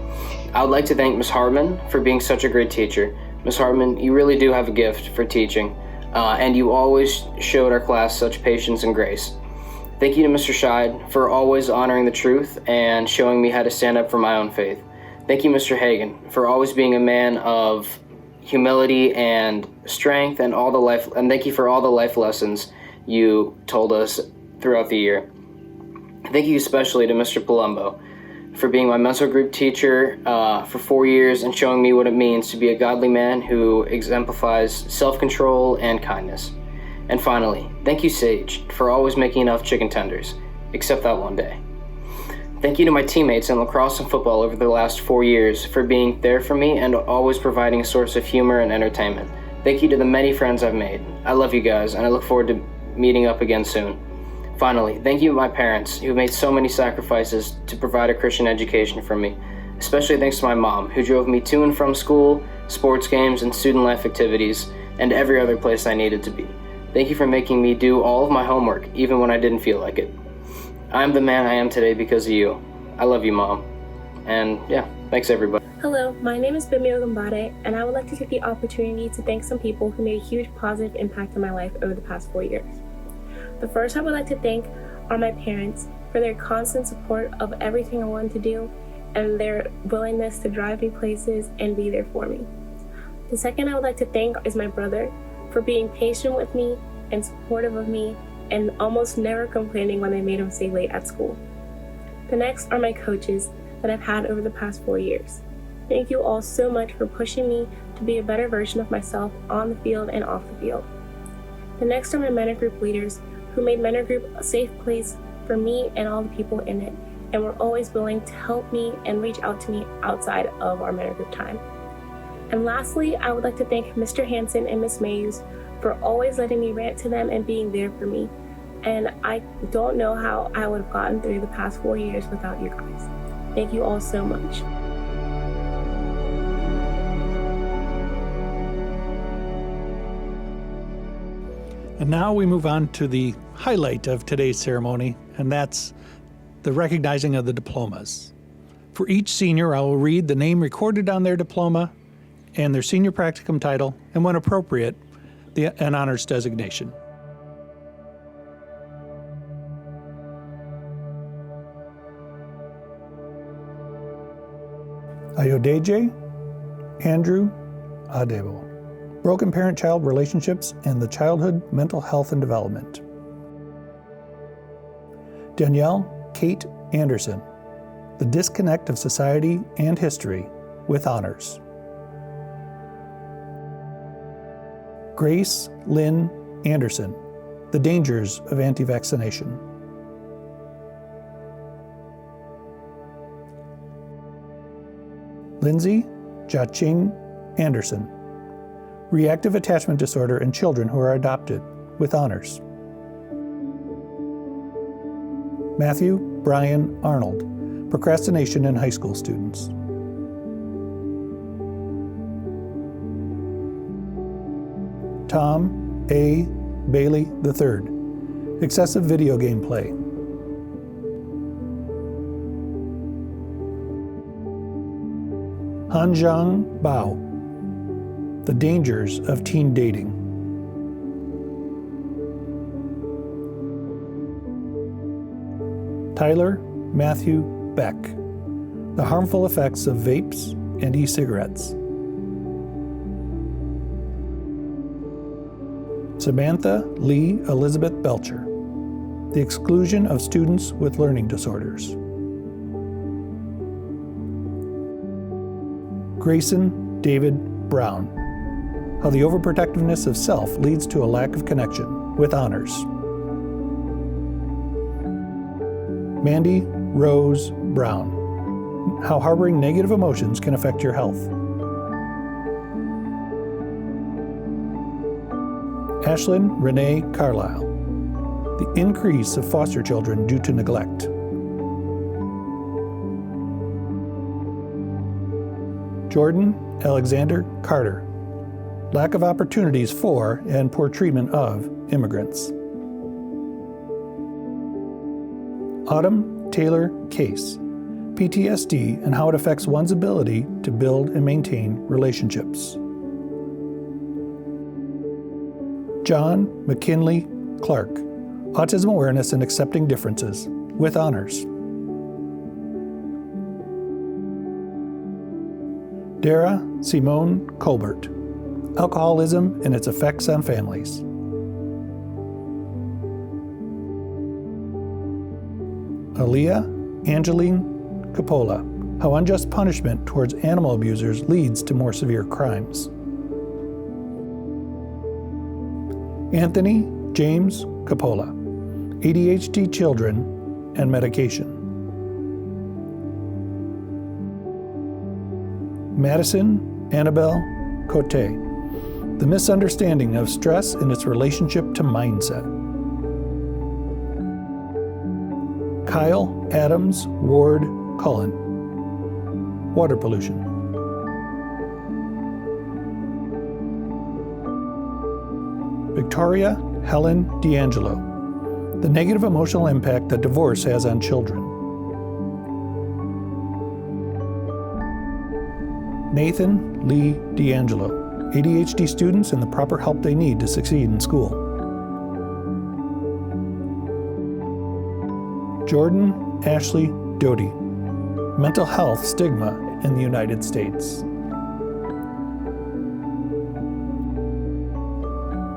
I would like to thank Ms. Hartman for being such a great teacher. Ms. Hartman, you really do have a gift for teaching, and you always showed our class such patience and grace. Thank you to Mr. Scheid for always honoring the truth and showing me how to stand up for my own faith. Thank you, Mr. Hagan, for always being a man of humility and strength, and thank you for all the life lessons you told us throughout the year. Thank you especially to Mr. Palumbo for being my mental group teacher for 4 years and showing me what it means to be a godly man who exemplifies self-control and kindness. And finally, thank you, Sage, for always making enough chicken tenders, except that one day. Thank you to my teammates in lacrosse and football over the last 4 years for being there for me and always providing a source of humor and entertainment. Thank you to the many friends I've made. I love you guys, and I look forward to meeting up again soon. Finally, thank you to my parents who made so many sacrifices to provide a Christian education for me. Especially thanks to my mom, who drove me to and from school, sports games, and student life activities, and every other place I needed to be. Thank you for making me do all of my homework, even when I didn't feel like it. I'm the man I am today because of you. I love you, Mom. And yeah, thanks everybody. Hello, my name is Bimio Gambade, and I would like to take the opportunity to thank some people who made a huge positive impact on my life over the past 4 years. The first I would like to thank are my parents for their constant support of everything I wanted to do and their willingness to drive me places and be there for me. The second I would like to thank is my brother for being patient with me and supportive of me and almost never complaining when I made him stay late at school. The next are my coaches that I've had over the past 4 years. Thank you all so much for pushing me to be a better version of myself on the field and off the field. The next are my mentor group leaders who made mentor group a safe place for me and all the people in it, and were always willing to help me and reach out to me outside of our mentor group time. And lastly, I would like to thank Mr. Hansen and Miss Mayes for always letting me rant to them and being there for me. And I don't know how I would have gotten through the past 4 years without you guys. Thank you all so much. And now we move on to the highlight of today's ceremony, and that's the recognizing of the diplomas. For each senior, I will read the name recorded on their diploma and their senior practicum title, and when appropriate, an honors designation. Ayodeji Andrew Adebo. Broken parent-child relationships and the childhood mental health and development. Danielle Kate Anderson. The disconnect of society and history, with honors. Grace Lynn Anderson. The dangers of anti-vaccination. Lindsay Jaching Anderson. Reactive attachment disorder in children who are adopted, with honors. Matthew Brian Arnold. Procrastination in high school students. Tom A. Bailey III. Excessive video game play. Hanjiang Bao. The dangers of teen dating. Tyler Matthew Beck. The harmful effects of vapes and e-cigarettes. Samantha Lee Elizabeth Belcher. The exclusion of students with learning disorders. Grayson David Brown. How the overprotectiveness of self leads to a lack of connection, with honors. Mandy Rose Brown. How harboring negative emotions can affect your health. Ashlyn Renee Carlisle. The increase of foster children due to neglect. Jordan Alexander Carter. Lack of opportunities for and poor treatment of immigrants. Autumn Taylor Case. PTSD and how it affects one's ability to build and maintain relationships. John McKinley Clark. Autism awareness and accepting differences, with honors. Dara Simone Colbert. Alcoholism and its effects on families. Aaliyah Angeline Coppola. How unjust punishment towards animal abusers leads to more severe crimes. Anthony James Coppola. ADHD children and medication. Madison Annabelle Cote. The misunderstanding of stress and its relationship to mindset. Kyle Adams Ward Cullen. Water pollution. Victoria Helen D'Angelo. The negative emotional impact that divorce has on children. Nathan Lee D'Angelo. ADHD students and the proper help they need to succeed in school. Jordan Ashley Doty. Mental health stigma in the United States.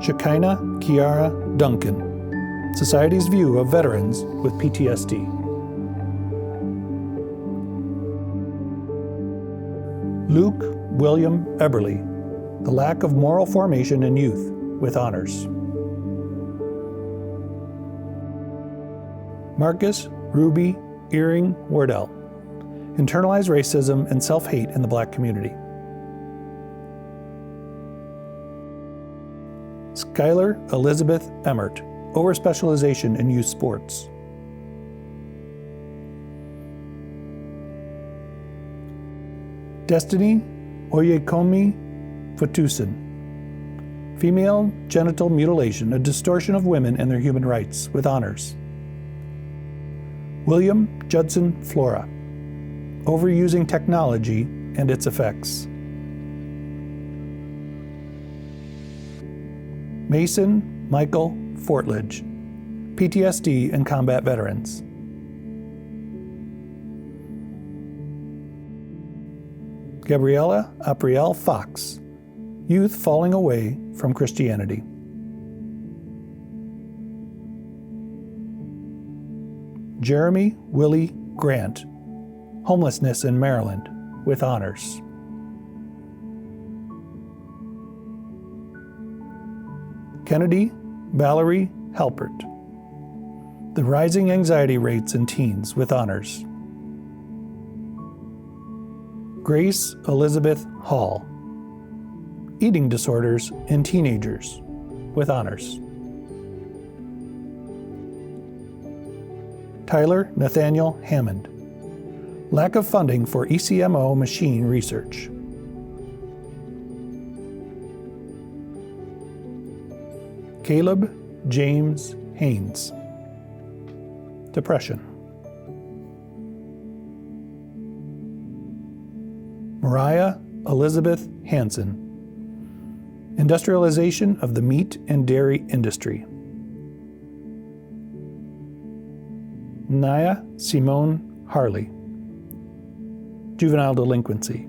Shekinah Kiara Duncan. Society's view of veterans with PTSD. Luke William Eberly. The lack of moral formation in youth, with honors. Marcus Ruby Earing Wardell. Internalized racism and self-hate in the Black community. Skylar Elizabeth Emmert. Overspecialization in youth sports. Destiny Oyekomi Futusin. Female genital mutilation, a distortion of women and their human rights, with honors. William Judson Flora. overusing technology and its effects. Mason Michael Fortledge, PTSD and combat veterans. Gabriella Apriel Fox, youth falling away from Christianity. Jeremy Willie Grant, homelessness in Maryland, with honors. Kennedy Valerie Halpert, the rising anxiety rates in teens, with honors. Grace Elizabeth Hall, eating disorders in teenagers, with honors. Tyler Nathaniel Hammond, lack of funding for ECMO machine research. Caleb James Haynes, depression. Mariah Elizabeth Hansen, industrialization of the meat and dairy industry. Naya Simone Harley, juvenile delinquency.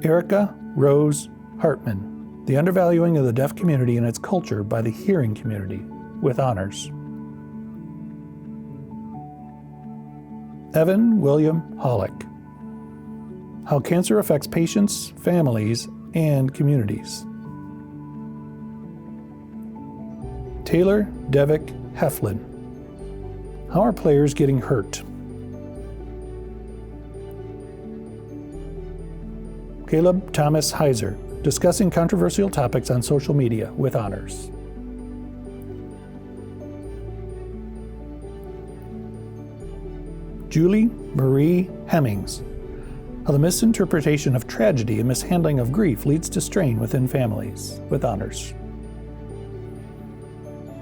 Erica Rose Hartman, the undervaluing of the deaf community and its culture by the hearing community, with honors. Evan William Hollick, how cancer affects patients, families, and communities. Taylor Devick Heflin, how are players getting hurt? Caleb Thomas Heiser, discussing controversial topics on social media, with honors. Julie Marie Hemmings, how the misinterpretation of tragedy and mishandling of grief leads to strain within families, with honors.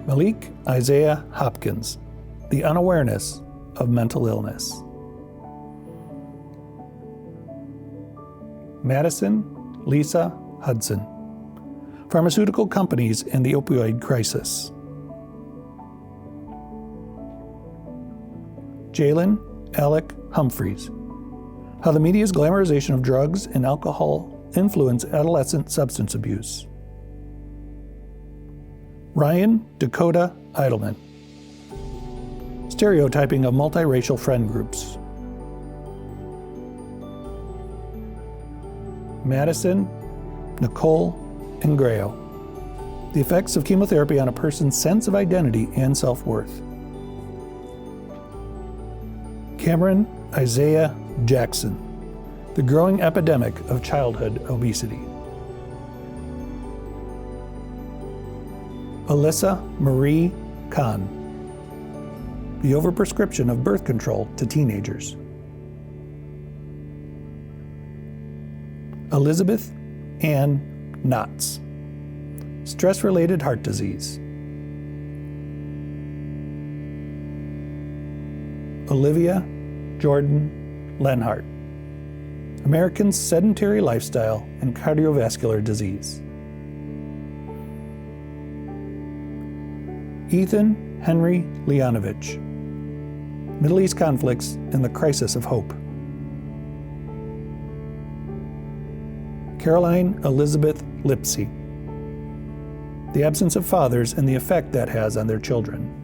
Malik Isaiah Hopkins, the unawareness of mental illness. Madison Lisa Hudson, pharmaceutical companies and the opioid crisis. Jalen Alec Humphreys, how the media's glamorization of drugs and alcohol influence adolescent substance abuse. Ryan Dakota Eidelman, stereotyping of multiracial friend groups. Madison Nicole Ingrao, the effects of chemotherapy on a person's sense of identity and self-worth. Cameron Isaiah Jackson, the growing epidemic of childhood obesity. Alyssa Marie Kahn, the overprescription of birth control to teenagers. Elizabeth Ann Knotts, stress-related heart disease. Olivia Jordan Lenhart, Americans' sedentary lifestyle and cardiovascular disease. Ethan Henry Leonovich, Middle East conflicts and the crisis of hope. Caroline Elizabeth Lipsey, the absence of fathers and the effect that has on their children.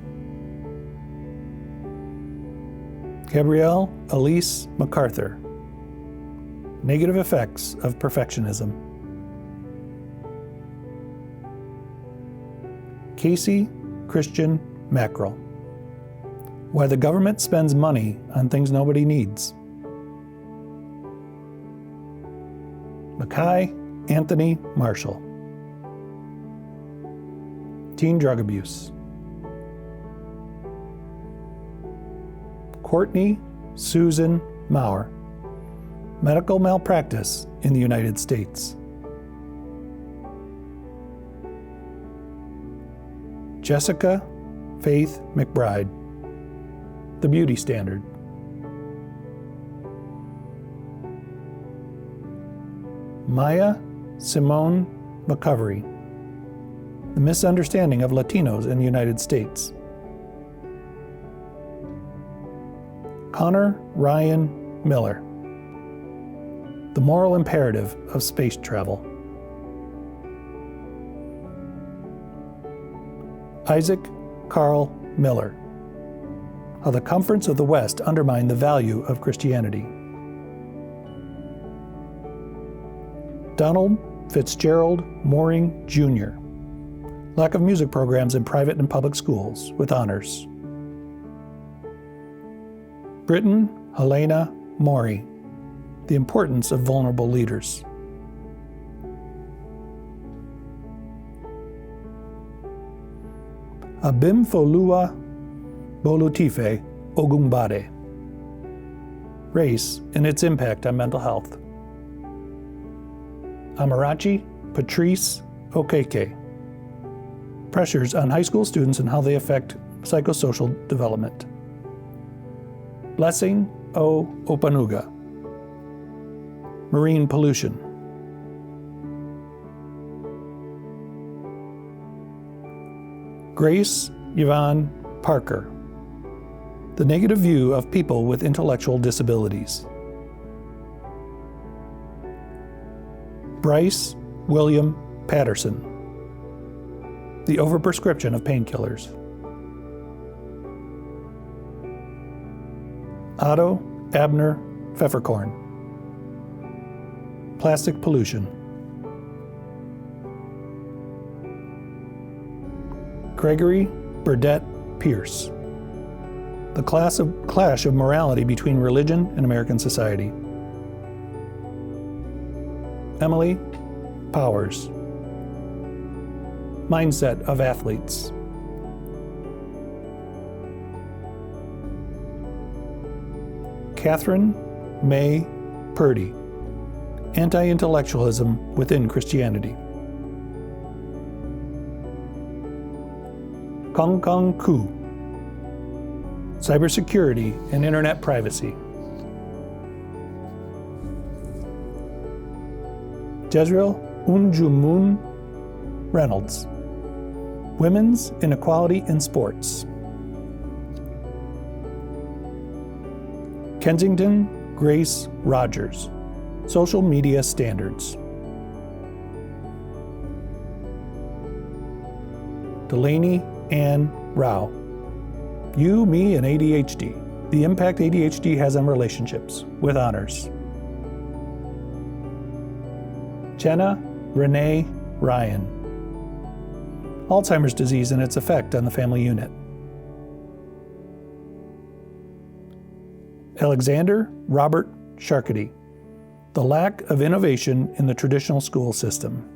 Gabrielle Elise MacArthur, negative effects of perfectionism. Casey Christian Mackerel, why the government spends money on things nobody needs. Mackay Anthony Marshall, teen drug abuse. Courtney Susan Maurer, medical malpractice in the United States. Jessica Faith McBride, the beauty standard. Maya Simone McCovery, the misunderstanding of Latinos in the United States. Connor Ryan Miller, the moral imperative of space travel. Isaac Carl Miller, how the comforts of the West undermine the value of Christianity. Donald Fitzgerald Mooring Jr., lack of music programs in private and public schools with honors. Britton Helena Maury, the importance of vulnerable leaders. Abimfolua Bolutife Ogunbade, race and its impact on mental health. Amarachi Patrice Okeke, pressures on high school students and how they affect psychosocial development. Blessing O. Opanuga, marine pollution. Grace Yvonne Parker, the negative view of people with intellectual disabilities. Bryce William Patterson, the overprescription of painkillers. Otto Abner Pfefferkorn, plastic pollution. Gregory Burdett Pierce, the clash of morality between religion and American society. Emily Powers, mindset of athletes. Catherine May Purdy, anti-intellectualism within Christianity. Kong Kong Ku, cybersecurity and internet privacy. Jezreel Unjumun Reynolds, women's inequality in sports. Kensington Grace Rogers, social media standards. Delaney Ann Rao, you, me, and ADHD, the impact ADHD has on relationships, with honors. Jenna Renee Ryan, Alzheimer's disease and its effect on the family unit. Alexander Robert Sharkety, the lack of innovation in the traditional school system.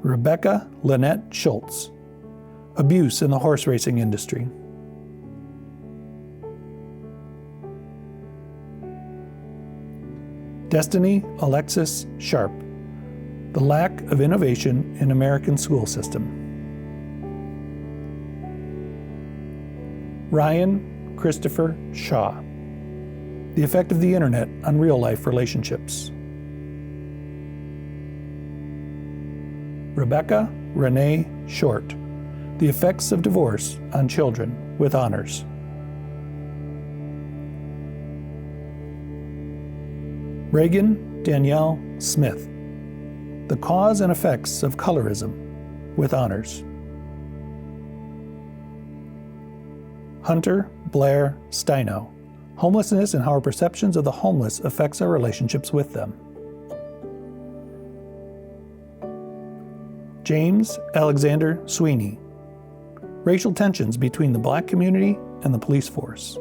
Rebecca Lynette Schultz, abuse in the horse racing industry. Destiny Alexis Sharp, the lack of innovation in American school system. Ryan Christopher Shaw, the effect of the internet on real-life relationships. Rebecca Renee Short, the effects of divorce on children, with honors. Reagan Danielle Smith, the cause and effects of colorism, with honors. Hunter Blair Steino, homelessness and how our perceptions of the homeless affects our relationships with them. James Alexander Sweeney, racial tensions between the Black community and the police force.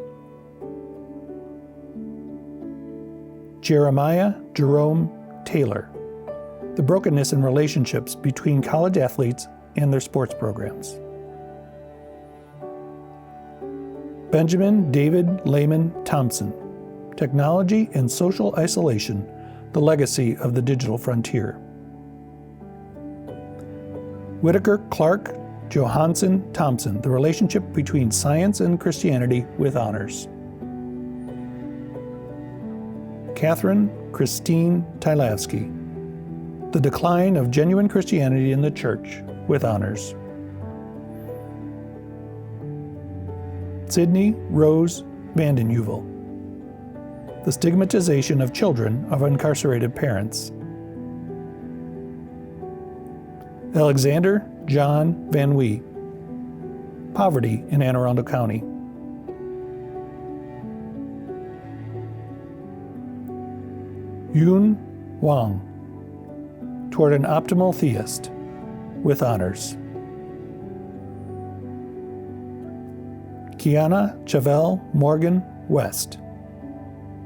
Jeremiah Jerome Taylor, the brokenness in relationships between college athletes and their sports programs. Benjamin David Lehman Thompson, technology and social isolation, the legacy of the digital frontier. Whitaker Clark Johansson Thompson, The Relationship Between Science and Christianity, with honors. Catherine Christine Tylavsky, The Decline of Genuine Christianity in the Church, with honors. Sydney Rose Vandenheuvel, The Stigmatization of Children of Incarcerated Parents. Alexander John Van Wee, Poverty in Anne Arundel County. Yun Wang, Toward an Optimal Theist, with honors. Kiana Chavelle Morgan West,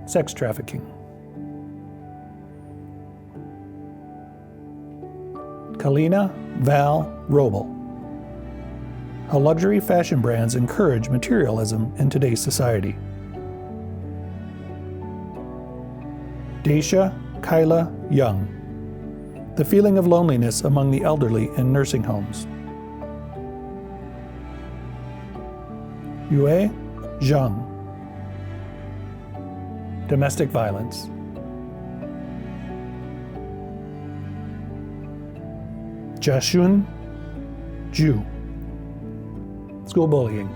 Sex Trafficking. Kalina Val Roble, How Luxury Fashion Brands Encourage Materialism in Today's Society. Daisha Kyla Young, The Feeling of Loneliness Among the Elderly in Nursing Homes. Yue Zhang, Domestic Violence. Jashun Ju, School Bullying.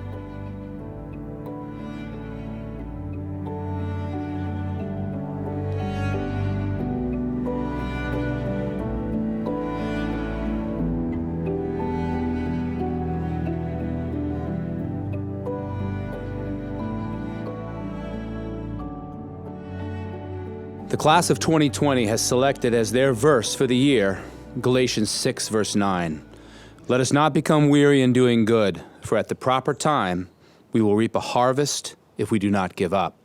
The class of 2020 has selected as their verse for the year Galatians 6, verse 9. Let us not become weary in doing good, for at the proper time we will reap a harvest if we do not give up.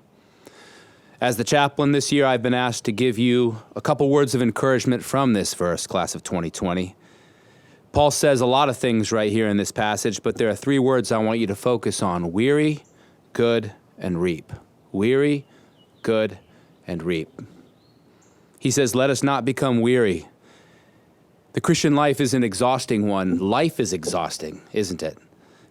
As the chaplain this year, I've been asked to give you a couple words of encouragement from this verse, class of 2020. Paul says a lot of things right here in this passage, but there are three words I want you to focus on: weary, good, and reap. Weary, good, and reap. He says, let us not become weary. The Christian life is an exhausting one. Life is exhausting, isn't it?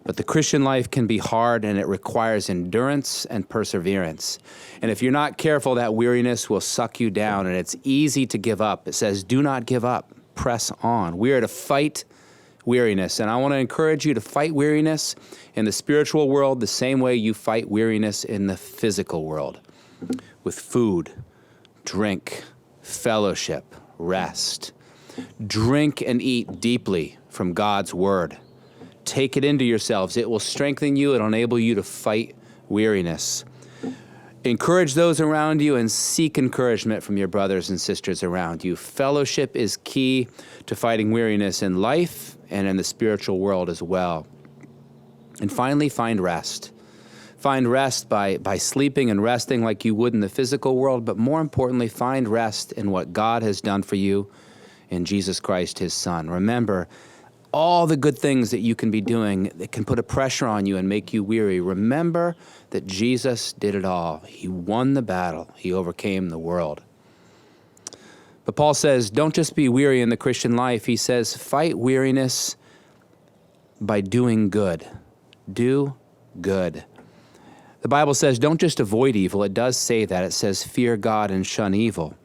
But the Christian life can be hard, and it requires endurance and perseverance. And if you're not careful, that weariness will suck you down, and it's easy to give up. It says, do not give up. Press on. We are to fight weariness, and I want to encourage you to fight weariness in the spiritual world the same way you fight weariness in the physical world, with food, drink, fellowship, rest. Drink and eat deeply from God's word. Take it into yourselves. It will strengthen you. It'll enable you to fight weariness. Encourage those around you and seek encouragement from your brothers and sisters around you. Fellowship is key to fighting weariness in life and in the spiritual world as well. And finally, find rest. Find rest by sleeping and resting like you would in the physical world, but more importantly, find rest in what God has done for you in Jesus Christ, his Son. Remember, all the good things that you can be doing that can put a pressure on you and make you weary. Remember that Jesus did it all. He won the battle. He overcame the world. But Paul says, don't just be weary in the Christian life. He says, fight weariness by doing good. Do good. The Bible says, don't just avoid evil. It does say that. It says, fear God and shun evil.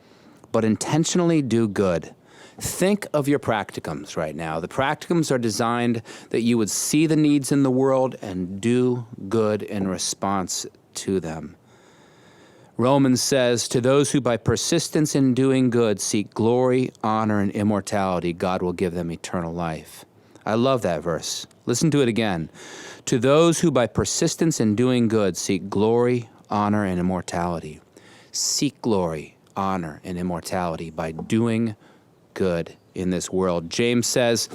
But intentionally do good. Think of your practicums right now. The practicums are designed that you would see the needs in the world and do good in response to them. Romans says, to those who by persistence in doing good seek glory, honor, and immortality, God will give them eternal life. I love that verse. Listen to it again. To those who by persistence in doing good seek glory, honor, and immortality. Seek glory, honor, and immortality by doing good in this world. James says,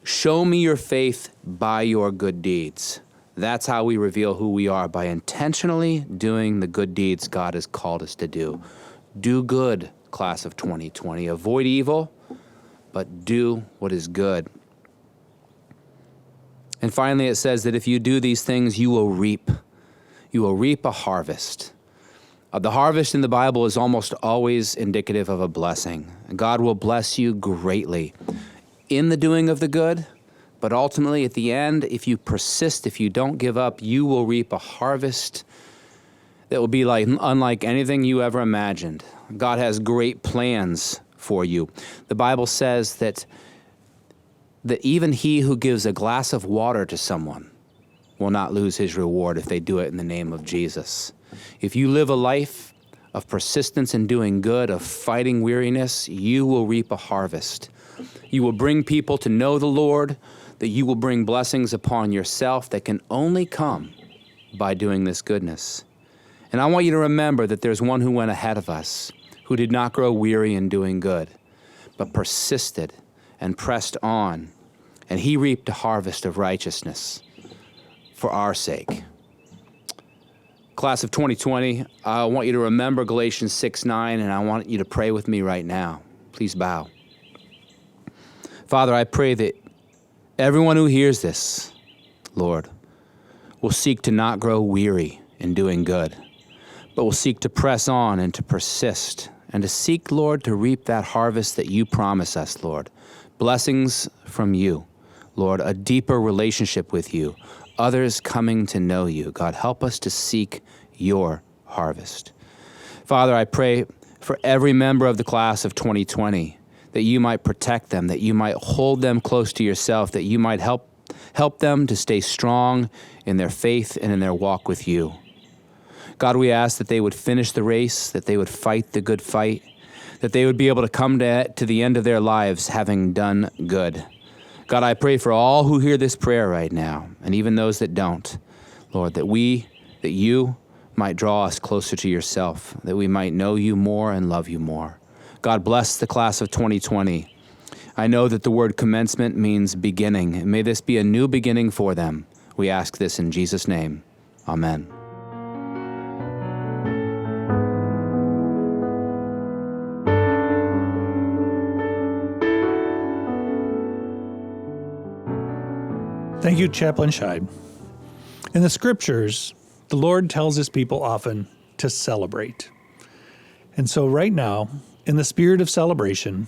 show me your faith by your good deeds. That's how we reveal who we are, by intentionally doing the good deeds God has called us to do. Do good, class of 2020. Avoid evil, but do what is good. And finally, it says that if you do these things, you will reap. You will reap a harvest. The harvest in the Bible is almost always indicative of a blessing. God will bless you greatly in the doing of the good, But ultimately, at the end, if you persist, if you don't give up, you will reap a harvest that will be unlike anything you ever imagined. God has great plans for you. The Bible says that even he who gives a glass of water to someone will not lose his reward if they do it in the name of Jesus. If you live a life of persistence in doing good, of fighting weariness, you will reap a harvest. You will bring people to know the Lord, that you will bring blessings upon yourself that can only come by doing this goodness. And I want you to remember that there's one who went ahead of us, who did not grow weary in doing good, but persisted and pressed on, and he reaped a harvest of righteousness for our sake. Class of 2020, I want you to remember Galatians 6:9, and I want you to pray with me right now. Please bow. Father, I pray that everyone who hears this, Lord, will seek to not grow weary in doing good, but will seek to press on and to persist and to seek, Lord, to reap that harvest that you promise us, Lord. Blessings from you, Lord, a deeper relationship with you, others coming to know you. God, help us to seek your harvest. Father, I pray for every member of the class of 2020, that you might protect them, that you might hold them close to yourself, that you might help them to stay strong in their faith and in their walk with you. God, we ask that they would finish the race, that they would fight the good fight, that they would be able to come to the end of their lives having done good. God, I pray for all who hear this prayer right now, and even those that don't, Lord, that you might draw us closer to yourself, that we might know you more and love you more. God, bless the class of 2020. I know that the word commencement means beginning, and may this be a new beginning for them. We ask this in Jesus' name. Amen. Thank you, Chaplain Scheid. In the scriptures, the Lord tells his people often to celebrate. And so right now, in the spirit of celebration,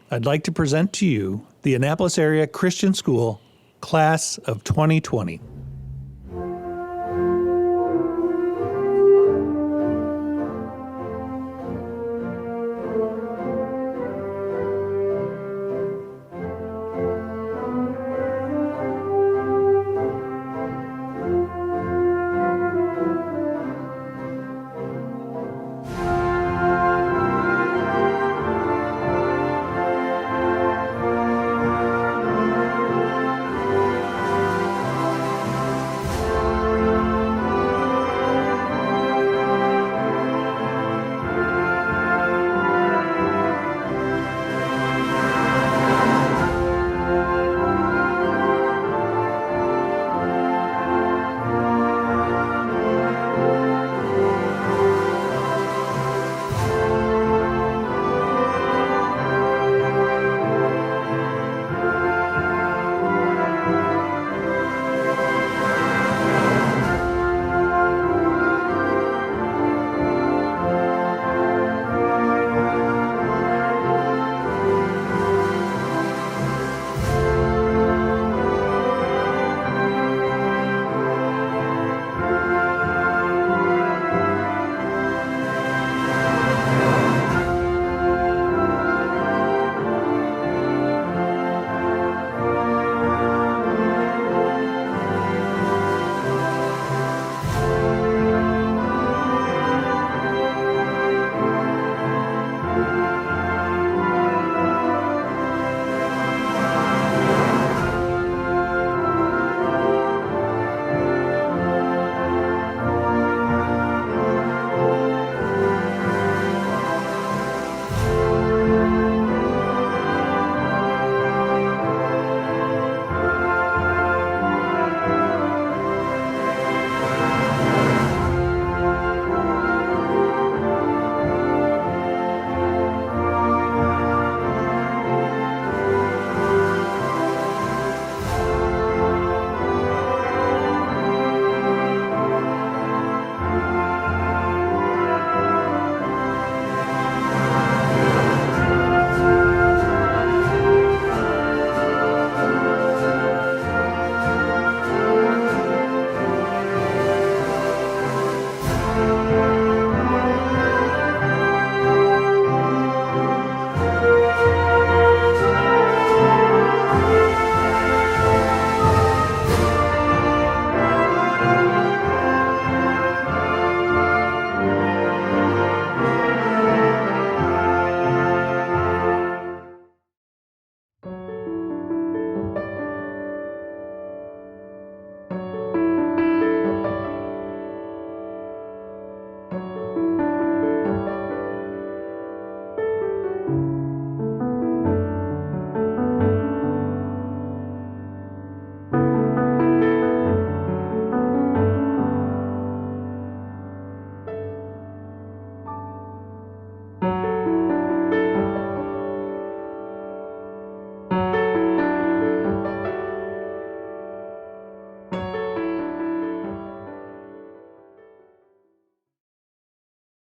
I'd like to present to you the Annapolis Area Christian School Class of 2020.